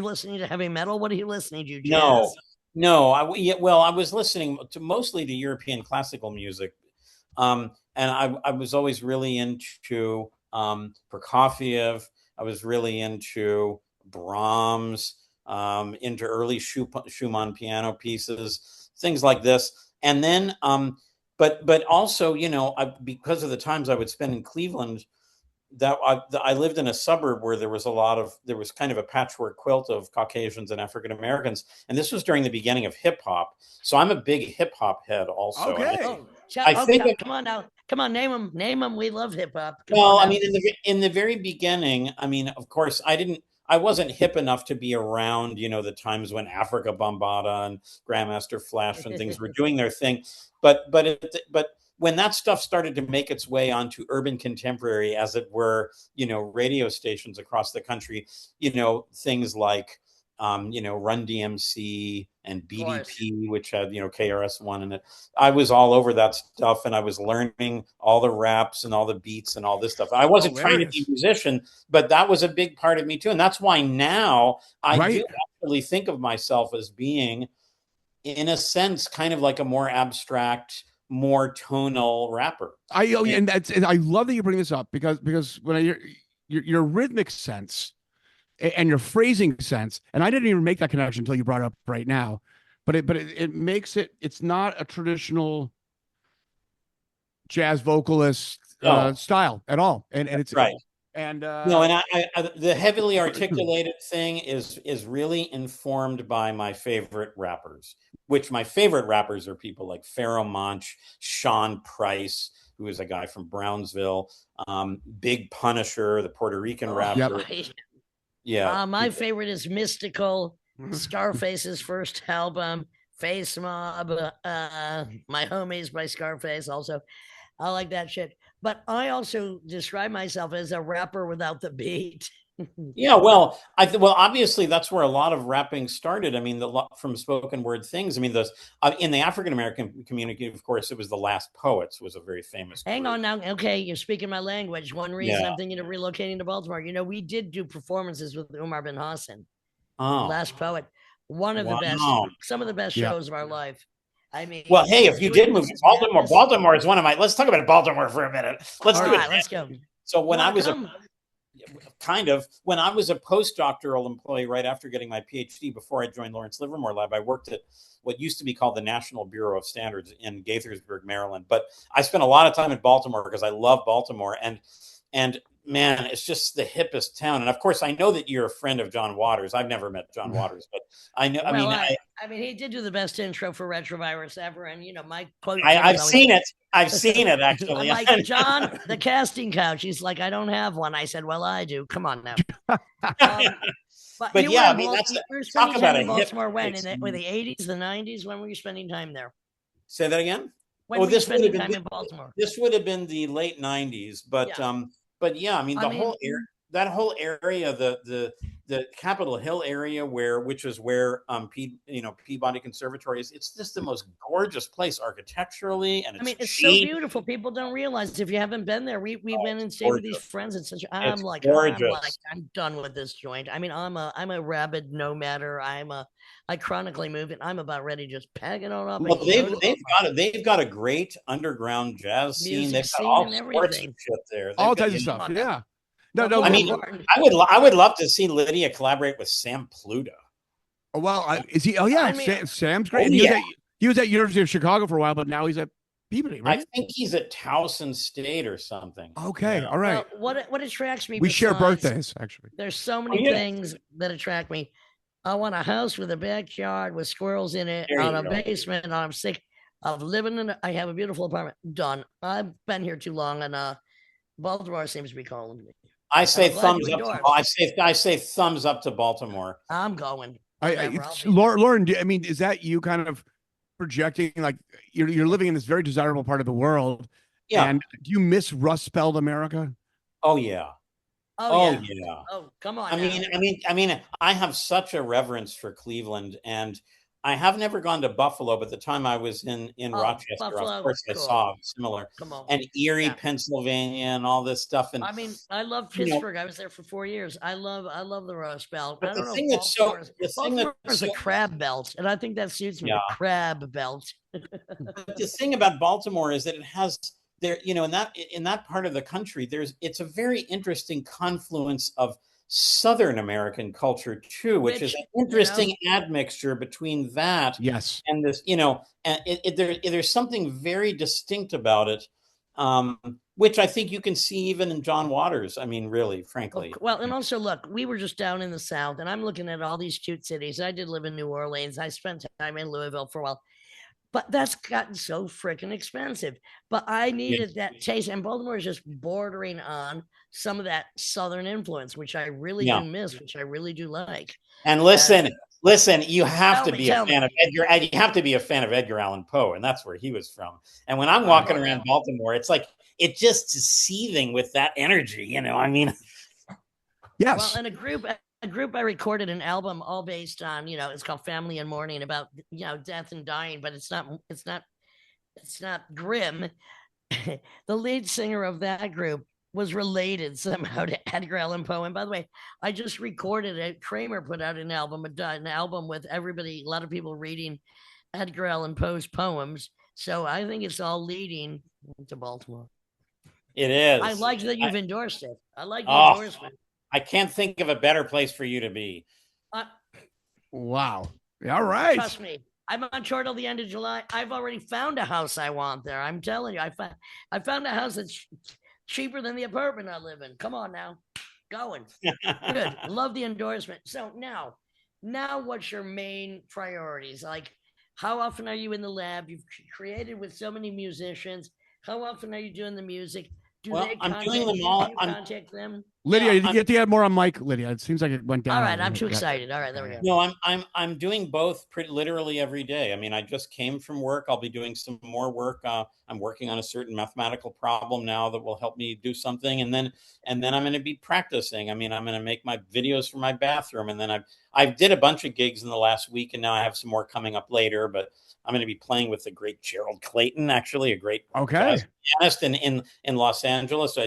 listening to heavy metal? What are you listening to? Jazz? No. I was listening mostly to European classical music, and I was always really into Prokofiev. I was really into Brahms, into early Schumann piano pieces, things like this. And then, but also, because of the times I would spend in Cleveland, that I lived in a suburb where there was kind of a patchwork quilt of Caucasians and African Americans. And this was during the beginning of hip hop. So I'm a big hip hop head also. Okay. Come on now. Come on, name them. We love hip hop. Well, in the very beginning, of course, I wasn't hip enough to be around, the times when Africa Bambaataa and Grandmaster Flash and things were doing their thing. But when that stuff started to make its way onto urban contemporary, as it were, radio stations across the country, things like, Run DMC and BDP, which had, KRS-One in it. I was all over that stuff, and I was learning all the raps and all the beats and all this stuff. I wasn't trying to be a musician, but that was a big part of me too. And that's why now I do actually think of myself as being, in a sense, kind of like a more abstract, more tonal rapper. And I love that you bring this up because when your rhythmic sense and your phrasing sense. And I didn't even make that connection until you brought it up right now. But it makes it's not a traditional jazz vocalist style at all. And it's right. And no, and I the heavily articulated thing is really informed by my favorite rappers, which my favorite rappers are people like Pharoah Monch, Sean Price, who is a guy from Brownsville, Big Punisher, the Puerto Rican rapper. Yep. Yeah. My favorite is Mystical, Scarface's first album, Face Mob, My Homies by Scarface also. I like that shit. But I also describe myself as a rapper without the beat. Yeah, well, obviously that's where a lot of rapping started. I mean, from spoken word things. I mean, those in the African American community, of course, it was the Last Poets was a very famous. Hang on now. Okay, you're speaking my language. One reason I'm thinking of relocating to Baltimore. You know, we did do performances with Umar bin Hassan, Last Poet. One of the best, some of the best shows of our life. I mean, well, hey, if you did move to Baltimore, Baltimore is one of my. Let's talk about Baltimore for a minute. Let's do it. Let's go. So when I was when I was a postdoctoral employee right after getting my PhD, before I joined Lawrence Livermore Lab, I worked at what used to be called the National Bureau of Standards in Gaithersburg, Maryland. But I spent a lot of time in Baltimore because I love Baltimore, and man, it's just the hippest town. And of course, I know that you're a friend of John Waters. I've never met John Waters, but I know. Well, I mean, he did do the best intro for Retrovirus ever, and my quote. I've seen it. I've seen it actually. I'm like, John, the casting couch. He's like, I don't have one. I said, well, I do. Come on now. But yeah, I mean, talk about it. Baltimore when in the 80s, the 90s. When were you spending time there? Say that again. When were you spending time in Baltimore? This would have been the late 90s, but yeah, I mean, that whole area, the Capitol Hill area, which is where Peabody Conservatory is. It's just the most gorgeous place architecturally, and it's so beautiful. People don't realize if you haven't been there. We went and stayed with these friends. I'm done with this joint. I mean, I'm a rabid nomader. I chronically move it. I'm about ready to just pack it on up. Well, they've got a great underground jazz scene. They've got all sorts of shit there. All types of stuff. Yeah. No. I mean, I would love to see Lydia collaborate with Sam Pluto. Oh, well, is he? Oh yeah, Sam's great. He was at University of Chicago for a while, but now he's at Peabody, right? I think he's at Towson State or something. Okay, all right. Well, what attracts me? We share birthdays, actually. There's so many things that attract me. I want a house with a backyard with squirrels in it, on a basement. I'm sick of living in it. I have a beautiful apartment. Done. I've been here too long, and Baltimore seems to be calling me. I say thumbs up. I say thumbs up to Baltimore. I'm going. Lorin, I mean, is that you kind of projecting like you're living in this very desirable part of the world? Yeah. And do you miss Rust Belt America? Oh yeah. Oh yeah. Oh, come on. I mean, I have such a reverence for Cleveland, and I have never gone to Buffalo, but the time I was in Rochester, Buffalo, of course, I saw similar. And Erie, Pennsylvania, and all this stuff. And I mean, I love Pittsburgh. I was there for 4 years. I love the Rust Belt. But Baltimore's a crab belt, and I think that suits me. The crab belt. But the thing about Baltimore is that it has there, in that part of the country, it's a very interesting confluence of Southern American culture too, which is an interesting admixture between that and this, and there's something very distinct about it, which I think you can see even in John Waters. I mean, really, frankly. Well, and also look, we were just down in the South, and I'm looking at all these cute cities. I did live in New Orleans. I spent time in Louisville for a while. But that's gotten so freaking expensive. But I needed that taste. And Baltimore is just bordering on some of that Southern influence, which I really do miss, which I really do like. And listen, you have to be a fan of Edgar. You have to be a fan of Edgar Allan Poe, and that's where he was from. And when I'm walking around Baltimore, it's like it just is seething with that energy. I mean, yes. Well, in a group I recorded an album all based on, it's called Family and Mourning, about, death and dying, but it's not grim. The lead singer of that group was related somehow to Edgar Allan Poe. And by the way, I just recorded it. Kramer put out an album with everybody, a lot of people reading Edgar Allan Poe's poems. So I think it's all leading to Baltimore. It is. I like that you've endorsed it. I like the endorsement. I can't think of a better place for you to be. Wow. All right. Trust me. I'm on tour till the end of July. I've already found a house I want there. I'm telling you, I found a house that's cheaper than the apartment I live in. Come on now. Going. Good. Love the endorsement. So now what's your main priorities? Like, how often are you in the lab? You've created with so many musicians. How often are you doing the music? Do they I'm doing them all. Contact them? Lydia, you have to get more on mic, Lydia. It seems like it went down. All right, I'm too excited. All right, there we go. No, I'm doing both pretty literally every day. I mean, I just came from work. I'll be doing some more work. I'm working on a certain mathematical problem now that will help me do something, and then I'm going to be practicing. I mean, I'm going to make my videos for my bathroom, and then I did a bunch of gigs in the last week, and now I have some more coming up later. But I'm going to be playing with the great Gerald Clayton, actually a great jazz pianist in Los Angeles.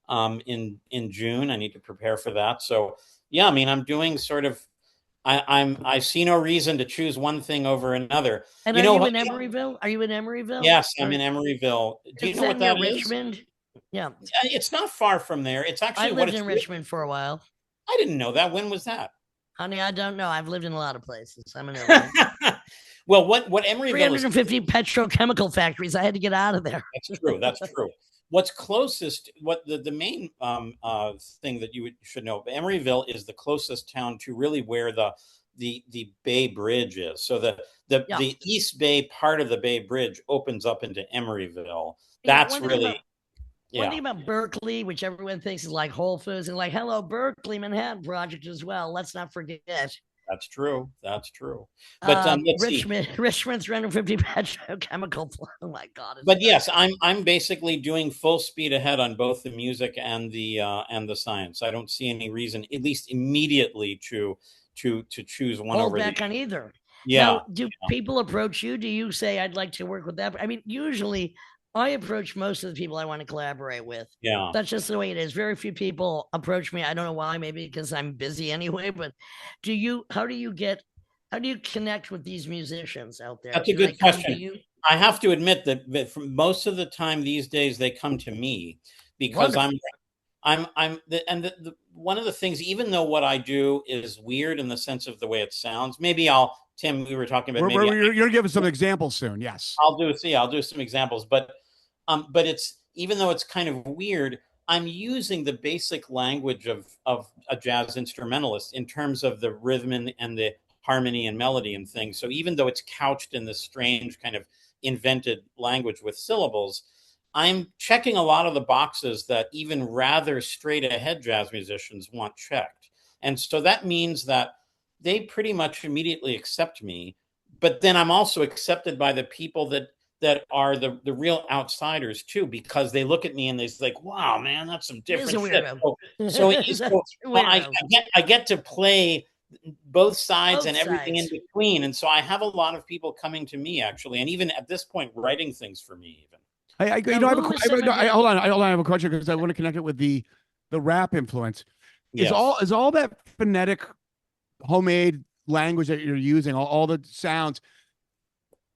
In June. I need to prepare for that. So yeah, I mean, I'm doing sort of. I see no reason to choose one thing over another. And are you in Emeryville? Are you in Emeryville? Yes, I'm in Emeryville. Do you know what that is? Richmond? Yeah, it's not far from there. It's actually I lived in Richmond for a while. I didn't know that. When was that? Honey, I don't know. I've lived in a lot of places. I'm in Emeryville. Well, what Emeryville 350 petrochemical factories. I had to get out of there. That's true. That's true. What's closest, what the main thing that you should know, Emeryville is the closest town to really where the Bay Bridge is. So the East Bay part of the Bay Bridge opens up into Emeryville. That's really. One thing about Berkeley, which everyone thinks is like Whole Foods, and like, hello, Berkeley, Manhattan Project as well. Let's not forget. That's true. That's true. But Richmond's 350 petrochemical plant. Oh my God! But yes, I'm basically doing full speed ahead on both the music and the science. I don't see any reason, at least immediately, to choose one over the other. On either. Yeah. Now, do people approach you? Do you say I'd like to work with that? I mean, usually I approach most of the people I want to collaborate with. Yeah. That's just the way it is. Very few people approach me. I don't know why, maybe because I'm busy anyway, but how do you connect with these musicians out there? That's a good question. I have to admit that for most of the time these days, they come to me because one of the things, even though what I do is weird in the sense of the way it sounds, Tim, we were talking about. You're going to give us some examples soon. Yes. I'll do some examples, but it's, even though it's kind of weird, I'm using the basic language of a jazz instrumentalist in terms of the rhythm and the harmony and melody and things. So even though it's couched in this strange kind of invented language with syllables, I'm checking a lot of the boxes that even rather straight ahead jazz musicians want checked. And so that means that they pretty much immediately accept me, but then I'm also accepted by the people that are the real outsiders too, because they look at me and they're like, "Wow, man, that's some different shit." I get to play both sides and everything in between, and so I have a lot of people coming to me actually, and even at this point, writing things for me. Even hold on, I have a question because I want to connect it with the rap influence. Is all that phonetic, homemade language that you're using, all the sounds,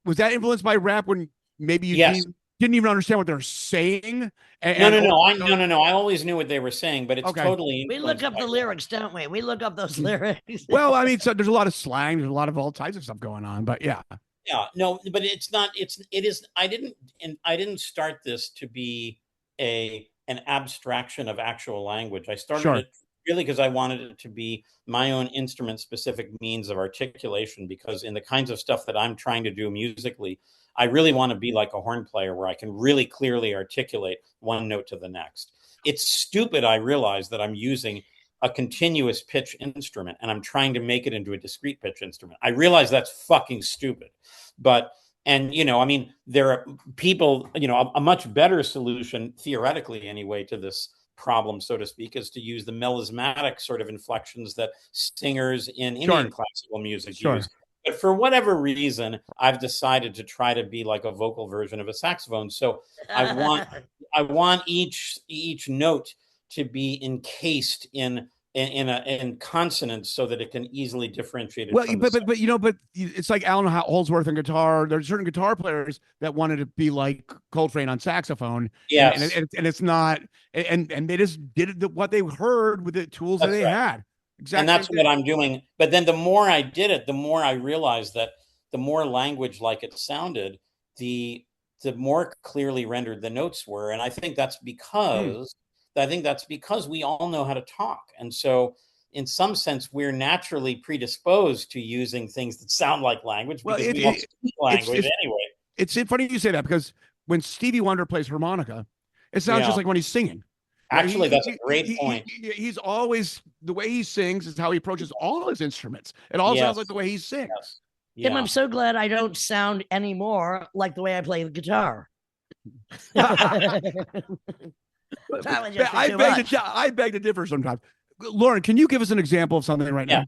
was that influenced by rap when maybe you didn't even understand what they're saying? No. I always knew what they were saying, but it's totally. We look up the lyrics, don't we? We look up those lyrics. Well, I mean, so there's a lot of slang, there's a lot of all types of stuff going on, but yeah. Yeah, no, but it's not. It is. I didn't start this to be an abstraction of actual language. I started it really because I wanted it to be my own instrument-specific means of articulation, because in the kinds of stuff that I'm trying to do musically, I really want to be like a horn player where I can really clearly articulate one note to the next. It's stupid, I realize, that I'm using a continuous pitch instrument and I'm trying to make it into a discrete pitch instrument. I realize that's fucking stupid. There are people, a much better solution, theoretically anyway, to this problem, so to speak, is to use the melismatic sort of inflections that singers in Indian classical music use. But for whatever reason, I've decided to try to be like a vocal version of a saxophone. So I want each note to be encased in in consonants so that it can easily differentiate it. Well, from but you know, but it's like Alan Holdsworth on guitar. There's certain guitar players that wanted to be like Coltrane on saxophone. Yes. And it's not, and they just did what they heard with the tools that they had. Exactly. And that's what I'm doing. But then the more I did it, the more I realized that the more language like it sounded, the more clearly rendered the notes were. And I think that's because we all know how to talk. And so in some sense, we're naturally predisposed to using things that sound like language because we all speak language anyway. It's funny you say that, because when Stevie Wonder plays harmonica, it sounds just like when he's singing. Actually, that's a great point. He's always, the way he sings is how he approaches all his instruments. It all sounds like the way he sings. Yes. Yeah. Tim, I'm so glad I don't sound anymore like the way I play the guitar. I beg to differ sometimes. Lorin, can you give us an example of something right now?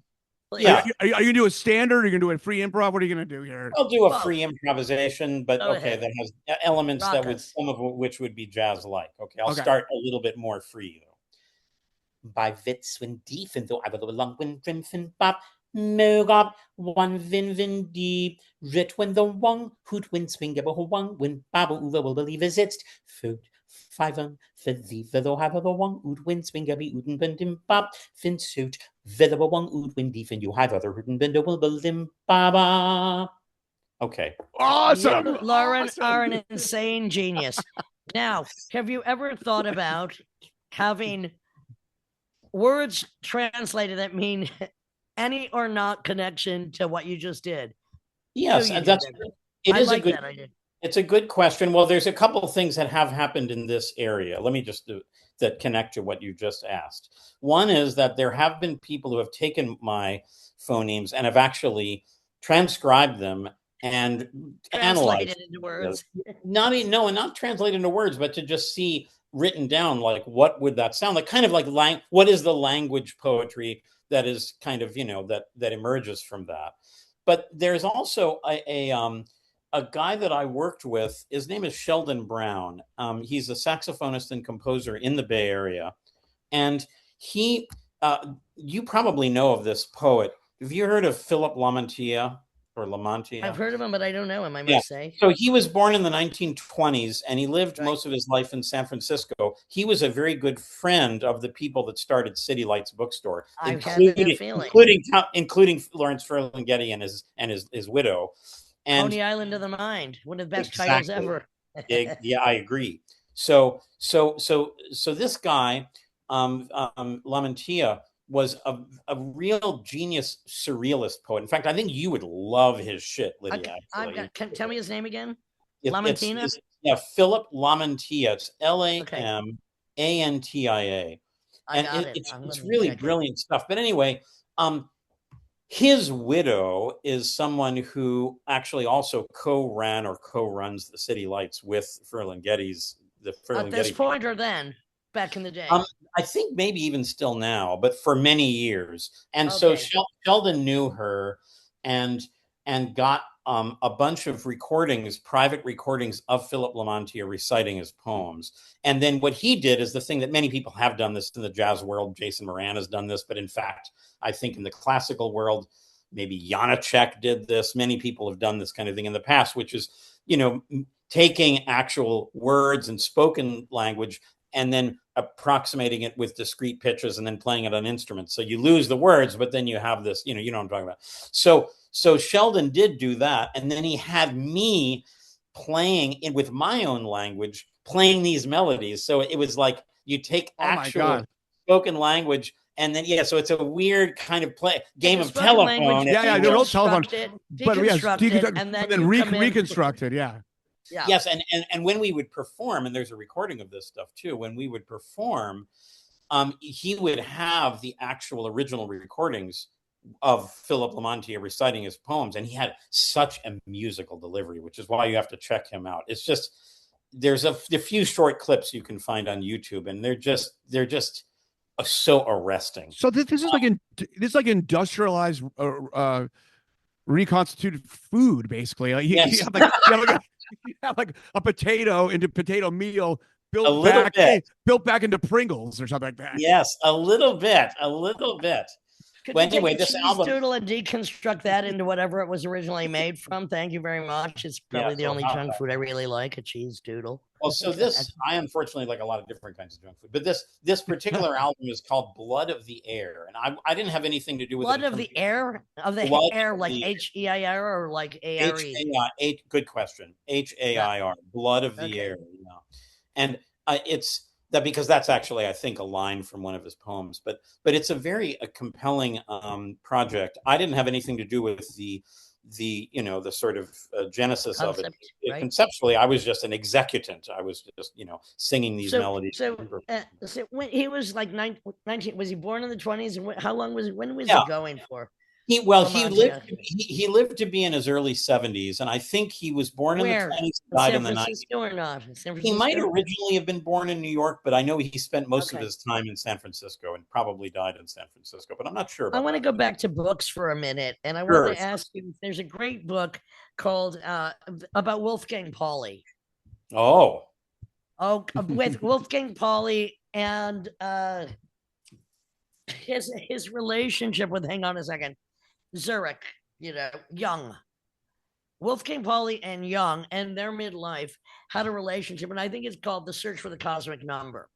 Yeah. Are you gonna do a standard? Are you gonna do a free improv? What are you gonna do here? I'll do a free improvisation, but that has elements some of which would be jazz-like. Okay, I'll start a little bit more free though. By Witz when diefen though I will long when drimfen bop mogop one vin deep rit when the wong hoot when swing a wong when babu uva will believe visits food. Fiven for the have the one ood win swing be uden bendim bab fin suit the one ood win defen you have other hooden bender will lim baba. Okay. Awesome. Lorin are an insane genius. Now, have you ever thought about having words translated that mean any or not connection to what you just did? Yes, and it's a good question. Well, there's a couple of things that have happened in this area. Let me just do that connect to what you just asked. One is that there have been people who have taken my phonemes and have actually transcribed them and analyzed it into words. Not translate into words, but to just see written down, like, what would that sound like? Kind of like what is the language poetry that is kind of, that emerges from that. But there's also a guy that I worked with. His name is Sheldon Brown. He's a saxophonist and composer in the Bay Area. And he, you probably know of this poet. Have you heard of Philip Lamantia or Lamantia? I've heard of him, but I don't know him, I must say. So he was born in the 1920s and he lived most of his life in San Francisco. He was a very good friend of the people that started City Lights Bookstore, including Lawrence Ferlinghetti and his widow. And Coney Island of the Mind, one of the best titles ever. Yeah, I agree. So this guy, Lamantia, was a real genius surrealist poet. In fact, I think you would love his shit, Lydia. Tell me his name again. Lamantia? Philip Lamantia. It's Lamantia. And it's really brilliant stuff. But anyway, his widow is someone who actually also co-ran or co-runs the City Lights with Ferlinghetti's. At this point or then, back in the day? I think maybe even still now, but for many years. And so Sheldon knew her and got a bunch of recordings, private recordings of Philip Lamantia reciting his poems. And then what he did is the thing that many people have done this in the jazz world. Jason Moran has done this, but in fact, I think in the classical world, maybe Janacek did this. Many people have done this kind of thing in the past, which is, taking actual words and spoken language and then approximating it with discrete pitches and then playing it on instruments. So you lose the words, but then you have this, you know what I'm talking about. So Sheldon did do that. And then he had me playing with my own language, playing these melodies. So it was like you take actual spoken language and then, so it's a weird kind of game of telephone. Telephone. But and then reconstructed. Yeah. Yes, and when we would perform, and there's a recording of this stuff too, when we would perform, he would have the actual original recordings of Philip Lamantia reciting his poems, and he had such a musical delivery, which is why you have to check him out. It's just, there's a few short clips you can find on YouTube, and they're just so arresting. So this is like industrialized, reconstituted food, basically. You have like a potato into potato meal built back into Pringles or something like that. Yes, a little bit. Could Well, you take anyway, a this cheese album, doodle and deconstruct that into whatever it was originally made from? Thank you very much. It's probably the only junk food I really like, a cheese doodle. well, so this, I unfortunately like a lot of different kinds of junk food, but this particular album is called Blood of the Air, and I didn't have anything to do with Blood it. of the Air? Of the air, like H-E-I-R or like A-R-E? Good question. H-A-I-R, Blood of the Air. You know. And it's that because that's actually, I think, a line from one of his poems, but it's a very compelling project. I didn't have anything to do with the sort of genesis Concept, of it. right? Conceptually, I was just an executant. I was just singing these melodies. So when he was like 19, was he born in the 20s? And how long was he? When was he going for? He lived to be in his early 70s, and I think he was born in the 20s, died in the 90s. Or not? He might originally have been born in New York, but I know he spent most of his time in San Francisco and probably died in San Francisco, but I'm not sure about I want to go back to books for a minute, and I want to ask you, there's a great book called about Wolfgang Pauli. With Wolfgang Pauli and his relationship with, hang on a second, Zurich, Young. Wolfgang Pauli and Young and their midlife had a relationship, and I think it's called The Search for the Cosmic Number.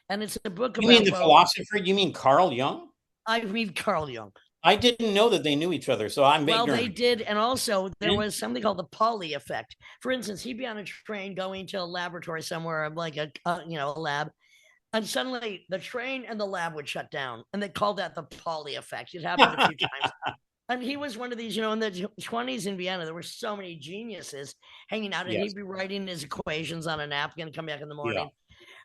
And it's a book about... You mean the philosopher? You mean Carl Jung? I mean Carl Jung. I didn't know that they knew each other, so I'm ignorant. Well, they did, and also there was something called the Pauli effect. For instance, he'd be on a train going to a laboratory somewhere, like a lab, and suddenly the train and the lab would shut down, and they called that the Pauli effect. It happened a few times. And he was one of these, in the 20s in Vienna, there were so many geniuses hanging out, and he'd be writing his equations on a napkin and come back in the morning.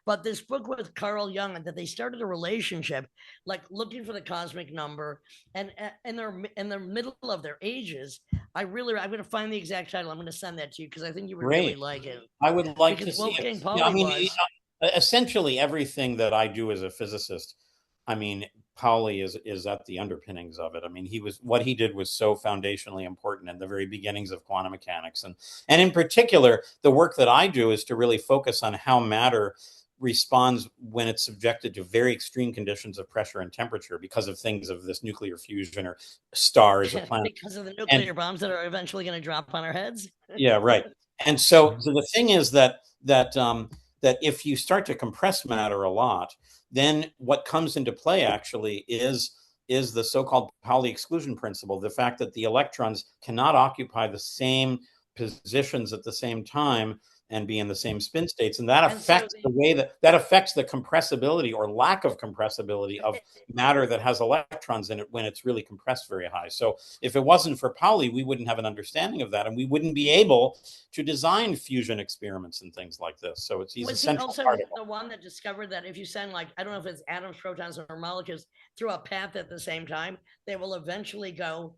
But this book with Carl Jung, and that they started a relationship, like looking for the cosmic number, and in the middle of their ages. I'm going to find the exact title. I'm going to send that to you because I think you would really like it. I would like to see it. Essentially everything that I do as a physicist, Pauli is at the underpinnings of it. What he did was so foundationally important in the very beginnings of quantum mechanics. And in particular, the work that I do is to really focus on how matter responds when it's subjected to very extreme conditions of pressure and temperature because of things of this nuclear fusion or stars or planets. Because of the nuclear bombs that are eventually going to drop on our heads. Yeah, right. And so the thing is that if you start to compress matter a lot, then what comes into play actually is the so-called Pauli exclusion principle, the fact that the electrons cannot occupy the same positions at the same time and be in the same spin states, and that affects the way that affects the compressibility or lack of compressibility of matter that has electrons in it when it's really compressed very high. So if it wasn't for Pauli, we wouldn't have an understanding of that, and we wouldn't be able to design fusion experiments and things like this. So he's essential part of it. The one that discovered that if you send, like, I don't know if it's atoms, protons, or molecules through a path at the same time, they will eventually go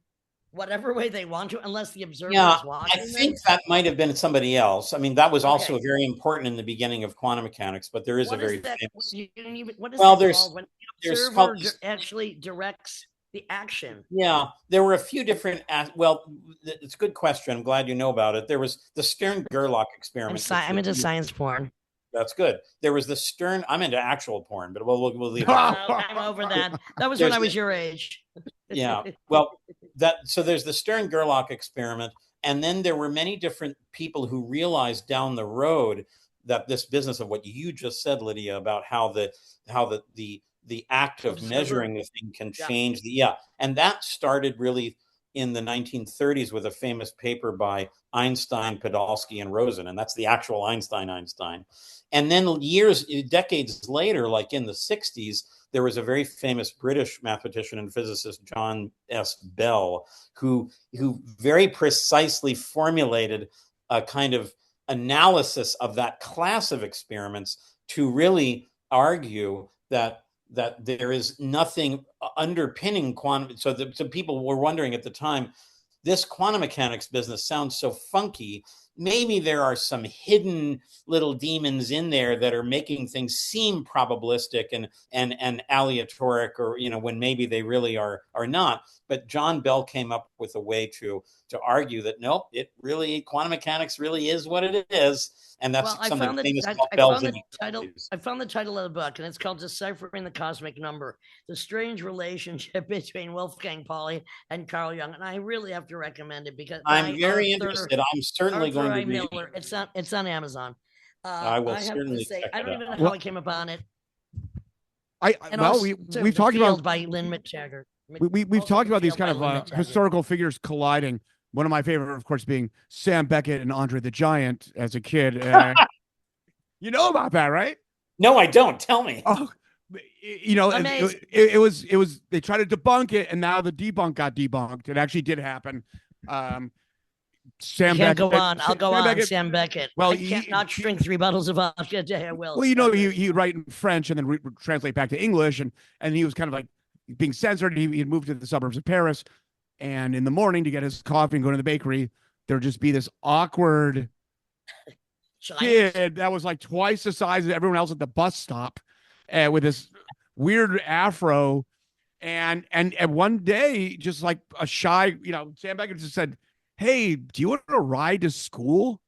whatever way they want to, unless the observer is watching. I think that might have been somebody else. That was also very important in the beginning of quantum mechanics, but there is famous... What is that called when the observer actually directs the action? Yeah, there were a few different... it's a good question. I'm glad you know about it. There was the Stern-Gerlach experiment. I'm into science porn. That's good. There was the Stern... I'm into actual porn, but we'll leave it. I'm over that. That was when I was your age. Yeah. So there's the Stern-Gerlach experiment, and then there were many different people who realized down the road that this business of what you just said, Lydia, about how the act of measuring the thing can change and that started really in the 1930s with a famous paper by Einstein, Podolsky, and Rosen, and that's the actual Einstein. And then decades later, like in the 60s, there was a very famous British mathematician and physicist, John S. Bell, who very precisely formulated a kind of analysis of that class of experiments to really argue that there is nothing underpinning quantum. So people were wondering at the time, this quantum mechanics business sounds so funky. maybe there are some hidden little demons in there that are making things seem probabilistic and aleatoric, or when maybe they really are not. But John Bell came up with a way to argue that nope, quantum mechanics really is what it is. And that's something famous about Bell's inequalities. I found the title of the book, and it's called Deciphering the Cosmic Number, The Strange Relationship Between Wolfgang Pauli and Carl Jung. And I really have to recommend it because I'm very interested. I'm certainly going to read it. It's on Amazon. I will certainly check it out. I don't even know how I came upon it. We've talked about by Lynn McTaggart. We've talked about these kind of historical figures colliding. One of my favorite, of course, being Sam Beckett and Andre the Giant as a kid. You know about that, right? No, I don't. Tell me. Oh, it was. They tried to debunk it, and now the debunk got debunked. It actually did happen. Sam Beckett. Go on. I'll go on. Sam Beckett. Well, I can't not drink 3 bottles of vodka a day. I will. Well, he write in French and then translate back to English, and he was kind of like being censored. He had moved to the suburbs of Paris. And in the morning to get his coffee and go to the bakery, there'd just be this awkward kid that was like twice the size of everyone else at the bus stop, with this weird afro. And one day, just like a shy, Sam Beckett just said, "Hey, do you want to ride to school?"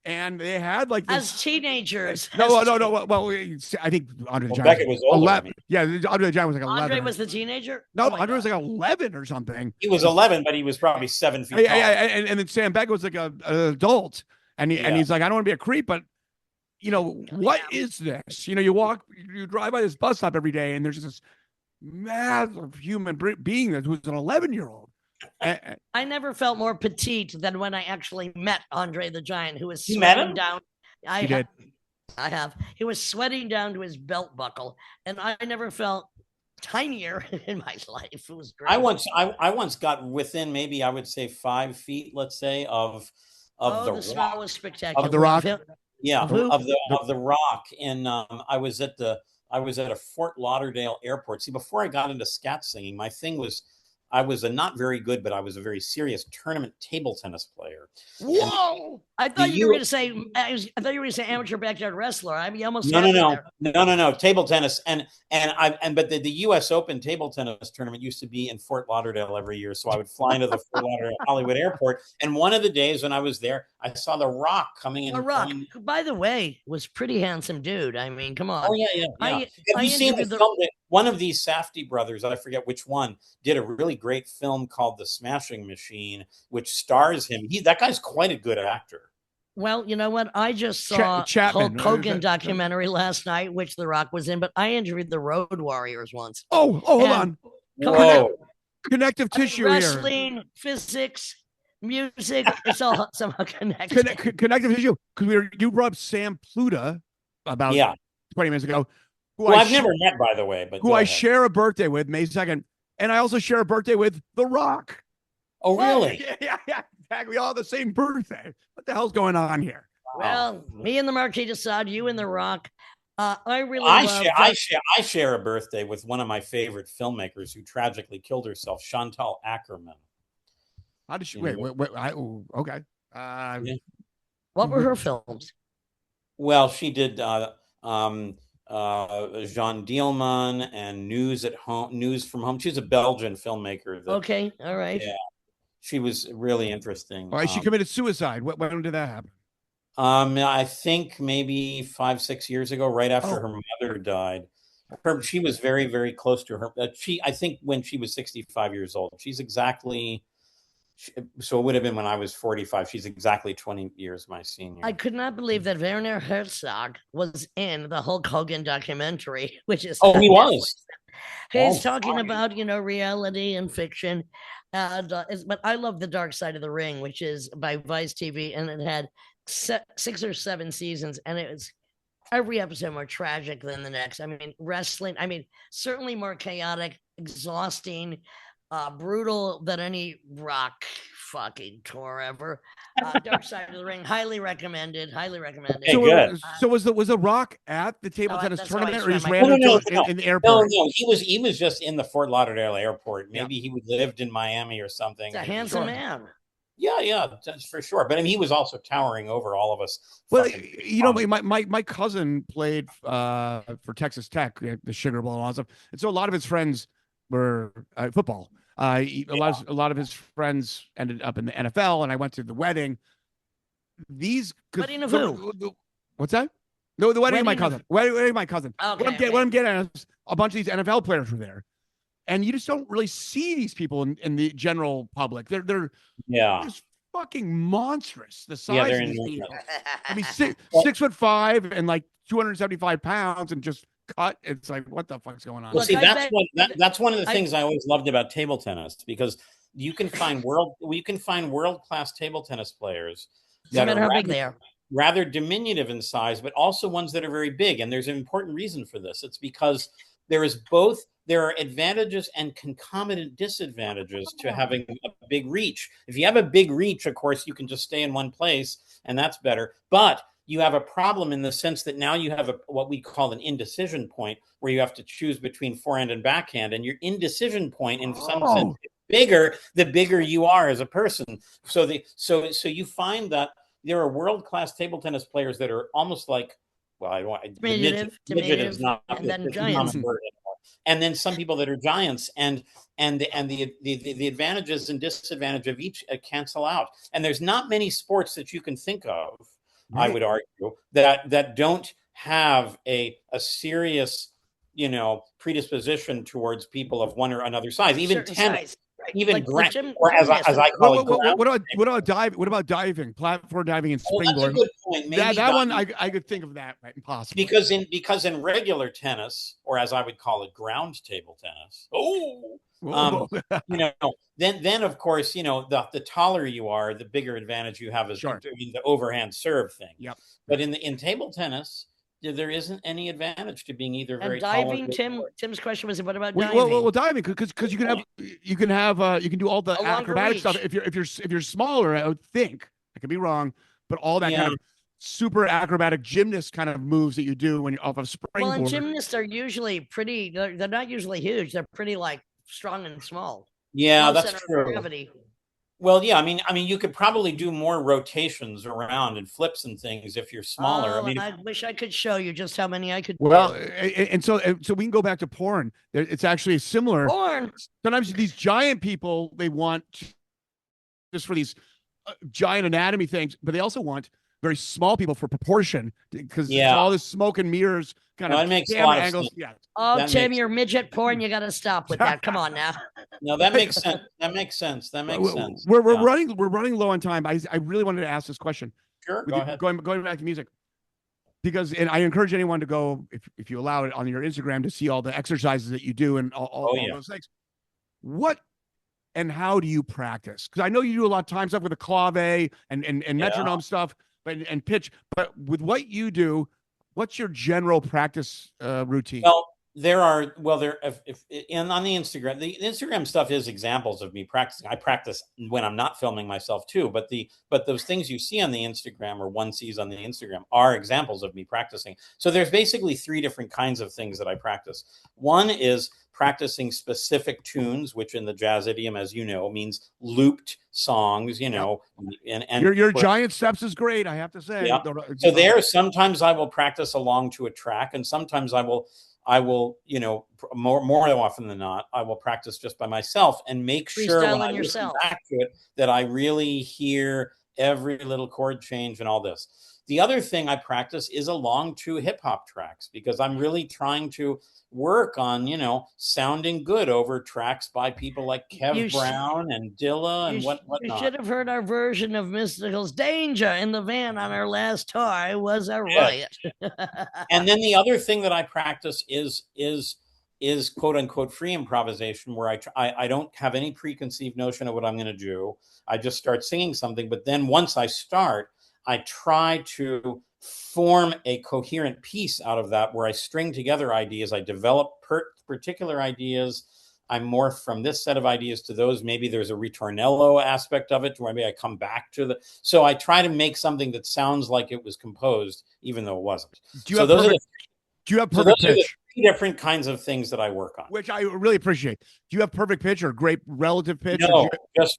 And they had like this, as teenagers. No. Well, I think Andre the Giant Beckett was older. 11. Yeah, Andre the Giant was like 11. Andre was the teenager. No, Andre was like 11 or something. He was 11, but he was probably 7 feet tall. Yeah, and then Sam Beckett was like an adult, and he's like, I don't want to be a creep, but what is this? You drive by this bus stop every day, and there's just this massive human being that who's an 11-year-old. I never felt more petite than when I actually met Andre the Giant, who was sweating down. I have. He was sweating down to his belt buckle, and I never felt tinier in my life. It was great. I once got within maybe I would say 5 feet, let's say, of the smell was spectacular. Of the Rock. Yeah, of the Rock. And I was at a Fort Lauderdale airport. See, before I got into scat singing, my thing was I was a not very good, but I was a very serious tournament table tennis player. Whoa! I thought you were going to say amateur backyard wrestler. I mean, almost no. Table tennis, but the U.S. Open table tennis tournament used to be in Fort Lauderdale every year, so I would fly into the Fort Lauderdale Hollywood Airport. And one of the days when I was there, I saw The Rock coming in. The Rock, who, by the way, was pretty handsome dude. I mean, come on. Oh yeah. Have you seen the film that one of these Safdie brothers, I forget which one, did a really great film called The Smashing Machine, which stars him. That guy's quite a good actor. Well, you know what? I just saw Hulk Hogan documentary last night, which The Rock was in, but I interviewed the Road Warriors once. Oh, hold on. Whoa. Connective tissue wrestling, here. Physics, music, it's all somehow connected. Connective tissue. Because you brought up Sam Pluta about 20 minutes ago. Who I've never met, by the way. But who I share a birthday with, May 2nd. And I also share a birthday with The Rock. Oh, really? Yeah. Exactly. All the same birthday. What the hell's going on here? Well, me and the Marquis de Sade, you and The Rock. I share a birthday with one of my favorite filmmakers who tragically killed herself, Chantal Ackerman. How did she? Wait. Okay. What were her films? Well, she did Jean Dielman and News from Home. She's a Belgian filmmaker. Okay, all right. Yeah, she was really interesting. All right, she committed suicide. When did that happen? I think maybe 5-6 years ago, right after her mother died. She was very, very close to her. I think when she was 65 years old. So it would have been when I was 45. She's exactly 20 years my senior. I could not believe that Werner Herzog was in the Hulk Hogan documentary, which is he was. He's talking about reality and fiction, but I love The Dark Side of the Ring, which is by Vice TV, and it had 6 or 7 seasons, and it was every episode more tragic than the next. I mean, wrestling. I mean, certainly more chaotic, exhausting. Brutal than any Rock fucking tour ever. Dark Side of the Ring, highly recommended. Okay, good. So was the Rock at the table tennis tournament, or just ran in the airport? No, he was just in the Fort Lauderdale airport. Maybe he lived in Miami or something. He's a handsome man. Yeah, that's for sure. But I mean, he was also towering over all of us. Well, you know, my cousin played for Texas Tech, the Sugar Bowl and all that stuff, and so a lot of his friends were football. A lot of his friends ended up in the NFL, and I went to the wedding. Wedding of who? What's that? No, the wedding of my cousin. Wedding of my cousin. Okay, what I'm getting at is a bunch of these NFL players were there, and you just don't really see these people in the general public. They're just fucking monstrous. The size of these people. I mean, 6'5" and like 275 pounds, and just cut. It's like, what the fuck's going on? Well, see, that's one of the things I always loved about table tennis, because you can find world-class table tennis players that are how big they are. Rather diminutive in size, but also ones that are very big. And there's an important reason for this. It's because there are advantages and concomitant disadvantages to having a big reach. If you have a big reach, of course, you can just stay in one place, and that's better. But you have a problem in the sense that now you have what we call an indecision point, where you have to choose between forehand and backhand, and your indecision point, in some sense, is bigger the bigger you are as a person. So you find that there are world-class table tennis players that are almost like, well, midget is not, and then giants. And then some people that are giants, and the advantages and disadvantage of each cancel out. And there's not many sports that you can think of, right, I would argue, that don't have a serious, predisposition towards people of one or another size. Even tennis. Right. Even like or as I call it. What about diving, platform diving, and springboard? That's a good point. Maybe that one I could think of that, right? Impossible. Because in regular tennis, or as I would call it, ground table tennis. Then of course, the taller you are, the bigger advantage you have is the overhand serve thing. Yep. But in table tennis, there isn't any advantage to being either very diving. Tim's question was, what about diving? Well, diving, because you can do all the acrobatic stuff. If you're smaller, I would think, I could be wrong, but all that kind of super acrobatic gymnast kind of moves that you do when you're off of springboard. Well, and gymnasts are usually pretty. They're not usually huge. They're pretty like strong and small. Yeah, that's true. Gravity. Well, yeah, I mean, you could probably do more rotations around and flips and things if you're smaller. I wish I could show you just how many I could. Well, and so we can go back to porn. It's actually similar. Porn. Sometimes these giant people, they want just for these giant anatomy things, but they also want very small people for proportion, because all this smoke and mirrors kind of makes a lot of angles. Sense. Yeah. Oh, Tim, you're midget porn. You got to stop with that. Come on now. No, that makes sense. That makes sense. We're running low on time. I really wanted to ask this question. Sure, go ahead. Going back to music, because I encourage anyone to go, if you allow it, on your Instagram to see all the exercises that you do and all those things. What and how do you practice? Because I know you do a lot of time stuff with the clave and metronome stuff, and pitch. But with what you do, what's your general practice routine? Well, on the Instagram stuff is examples of me practicing. I practice when I'm not filming myself too, but those things you see on the Instagram, or one sees on the Instagram, are examples of me practicing. So there's basically 3 different kinds of things that I practice. One is practicing specific tunes, which in the jazz idiom, as you know, means looped songs, and your giant steps is great, I have to say. Yeah. So sometimes I will practice along to a track, and sometimes I will, more often than not, I will practice just by myself and make sure when I listen back to it that I really hear every little chord change and all this. The other thing I practice is along to hip hop tracks, because I'm really trying to work on, sounding good over tracks by people like Kev Brown and Dilla and whatnot. You should have heard our version of Mystical's Danger in the van on our last tour. It was a riot. And then the other thing that I practice is quote unquote free improvisation, where I don't have any preconceived notion of what I'm going to do. I just start singing something. But then once I start, I try to form a coherent piece out of that, where I string together ideas. I develop particular ideas. I morph from this set of ideas to those. Maybe there's a ritornello aspect of it, where maybe I come back to so I try to make something that sounds like it was composed, even though it wasn't. Do you have perfect pitch? three different kinds of things that I work on, which I really appreciate. Do you have perfect pitch or great relative pitch? No,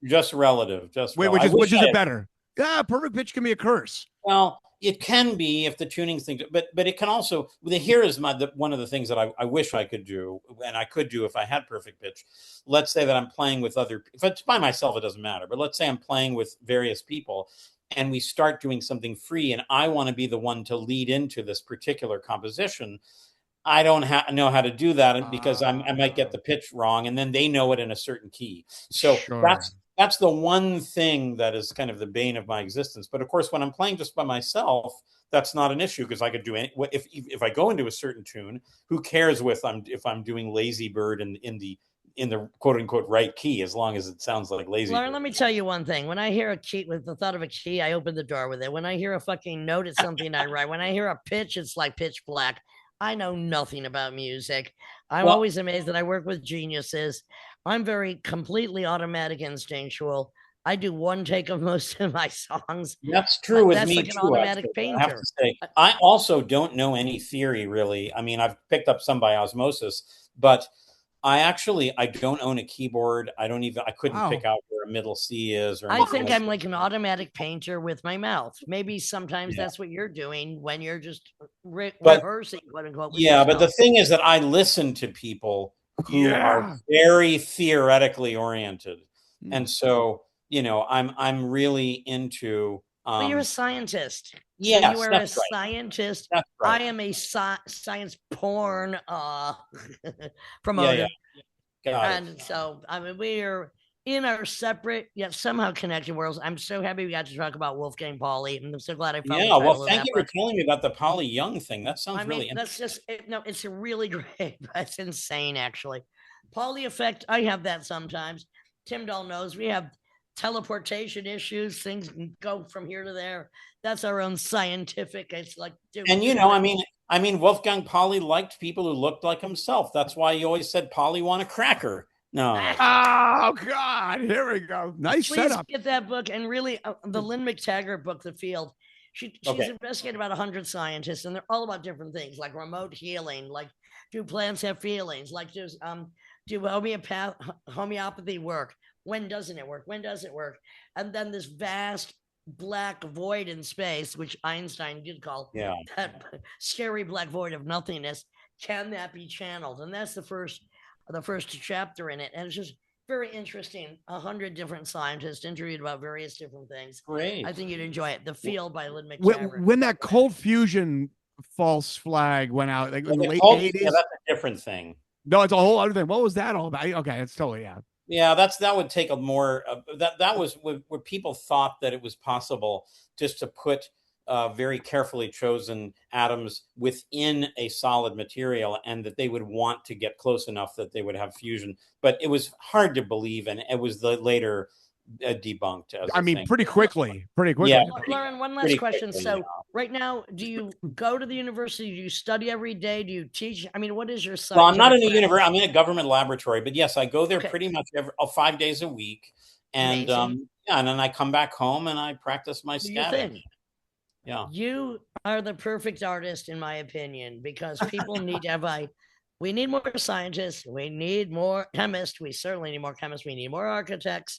just relative. Which is it better? Yeah, perfect pitch can be a curse. Well, it can be if the tuning thing, but it can also. Here is one of the things that I wish I could do, and I could do if I had perfect pitch. Let's say that I'm playing with if it's by myself, it doesn't matter. But let's say I'm playing with various people, and we start doing something free, and I want to be the one to lead into this particular composition. I don't know how to do that because I might get the pitch wrong, and then they know it in a certain key. So that's the one thing that is kind of the bane of my existence. But of course, when I'm playing just by myself, that's not an issue because I could do if I go into a certain tune, who cares if I'm doing Lazy Bird in the quote unquote right key, as long as it sounds like Lazy Lorin, Bird. let me tell you one thing. When I hear a key, with the thought of a key, I open the door with it. When I hear a fucking note, it's something I write. When I hear a pitch, it's like pitch black. I know nothing about music. I'm always amazed that I work with geniuses. I'm very completely automatic, instinctual. I do one take of most of my songs. That's true with me like an too. automatic painter. I have to say, I also don't know any theory really. I mean, I've picked up some by osmosis, but I don't own a keyboard. I couldn't pick out where a middle C is. I think I'm like an automatic painter with my mouth. Maybe sometimes that's what you're doing when you're just rehearsing, quote unquote. Yeah, but the thing is that I listen to people who are very theoretically oriented, and so I'm really into. But you're a scientist. Yeah, so you are a scientist. That's right. I am a science porn promoter. And so I mean, we are in our separate yet somehow connected worlds. I'm so happy we got to talk about Wolfgang Pauli, and I'm so glad I found. Yeah, well, thank you for telling me about the Pauli Young thing. That sounds really interesting. That's just no, it's really great. It's insane, actually. Pauli effect. I have that sometimes. Tim Dahl knows we have teleportation issues. Things can go from here to there. That's our own scientific. It's like, dude, and I mean, Wolfgang Pauli liked people who looked like himself. That's why he always said Pauli want a cracker. No. Oh God! Here we go. Nice setup. Get that book, and really the Lynn McTaggart book, The Field. She's investigated about 100 scientists, and they're all about different things, like remote healing, like do plants have feelings, like do homeopathy work? When doesn't it work? When does it work? And then this vast black void in space, which Einstein did call that scary black void of nothingness. Can that be channeled? And that's the first chapter in it. And it's just very interesting. 100 different scientists interviewed about various different things. Great. I think you'd enjoy it. The Field by Lynn McTaggart. When that cold fusion false flag went out, like in the late 80s. Yeah, that's a different thing. No, it's a whole other thing. What was that all about? Okay, it's totally Yeah, that would take a more that was where people thought that it was possible just to put very carefully chosen atoms within a solid material, and that they would want to get close enough that they would have fusion. But it was hard to believe, and it was later debunked. Pretty quickly. Yeah. Lorin, one last question. So right now, do you go to the university? Do you study every day? Do you teach? I mean, what is your Well, I'm not in a university. I'm in a government laboratory, but yes, I go there pretty much 5 days a week. And and then I come back home and I practice my scat. Yeah. You are the perfect artist, in my opinion, because people need to we need more scientists. We need more chemists. We certainly need more chemists. We need more architects.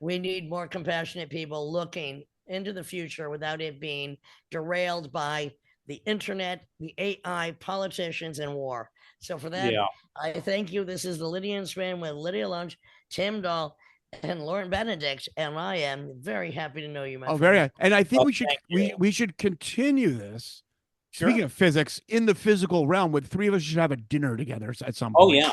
We need more compassionate people looking into the future without it being derailed by the internet, the AI, politicians, and war. So for that, I thank you. This is the Lydian Span with Lydia Lunch, Tim Dahl, and Lorin Benedict, and I am very happy to know you, my friend. Very. And I think we should continue this. Sure. Speaking of physics, in the physical realm, with 3 of us should have a dinner together at some point. Oh yeah,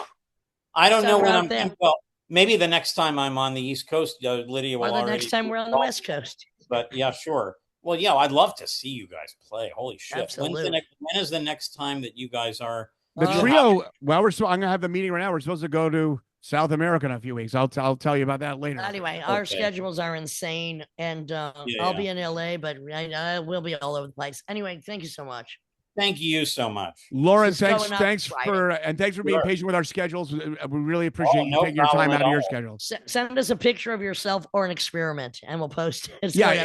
I don't know when I'm there. Well, maybe the next time I'm on the East Coast, Lydia will already. Or the next time we're on the West Coast. But yeah, sure. Well, yeah, I'd love to see you guys play. Holy shit! Absolutely. When is the next time that you guys are? The trio. Well, I'm gonna have the meeting right now. We're supposed to go to South America in a few weeks. I'll tell you about that later. Anyway, our schedules are insane, and I'll be in LA, but I will be all over the place. Anyway, thank you so much. Thank you so much, Lorin. Thanks for being patient with our schedules. We really appreciate you taking your time out of your schedule. Send us a picture of yourself or an experiment, and we'll post it. Yeah,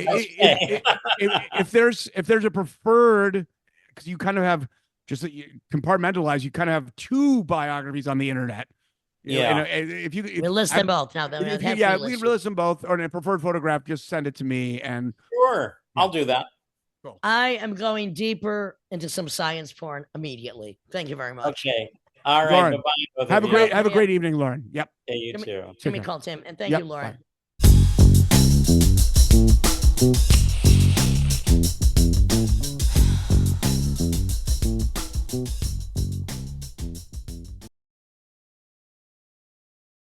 if there's a preferred, because you kind of have just that you compartmentalize. You kind of have two biographies on the internet. If we'll list them both now. We list them both, or in a preferred photograph, just send it to me. And sure, I'll do that. Cool. I am going deeper into some science porn immediately. Thank you very much. Okay. All right. Lorin, have a great evening, Lorin. Yep. Yeah, you too. Give me a call, Tim, and thank you, Lorin. Bye.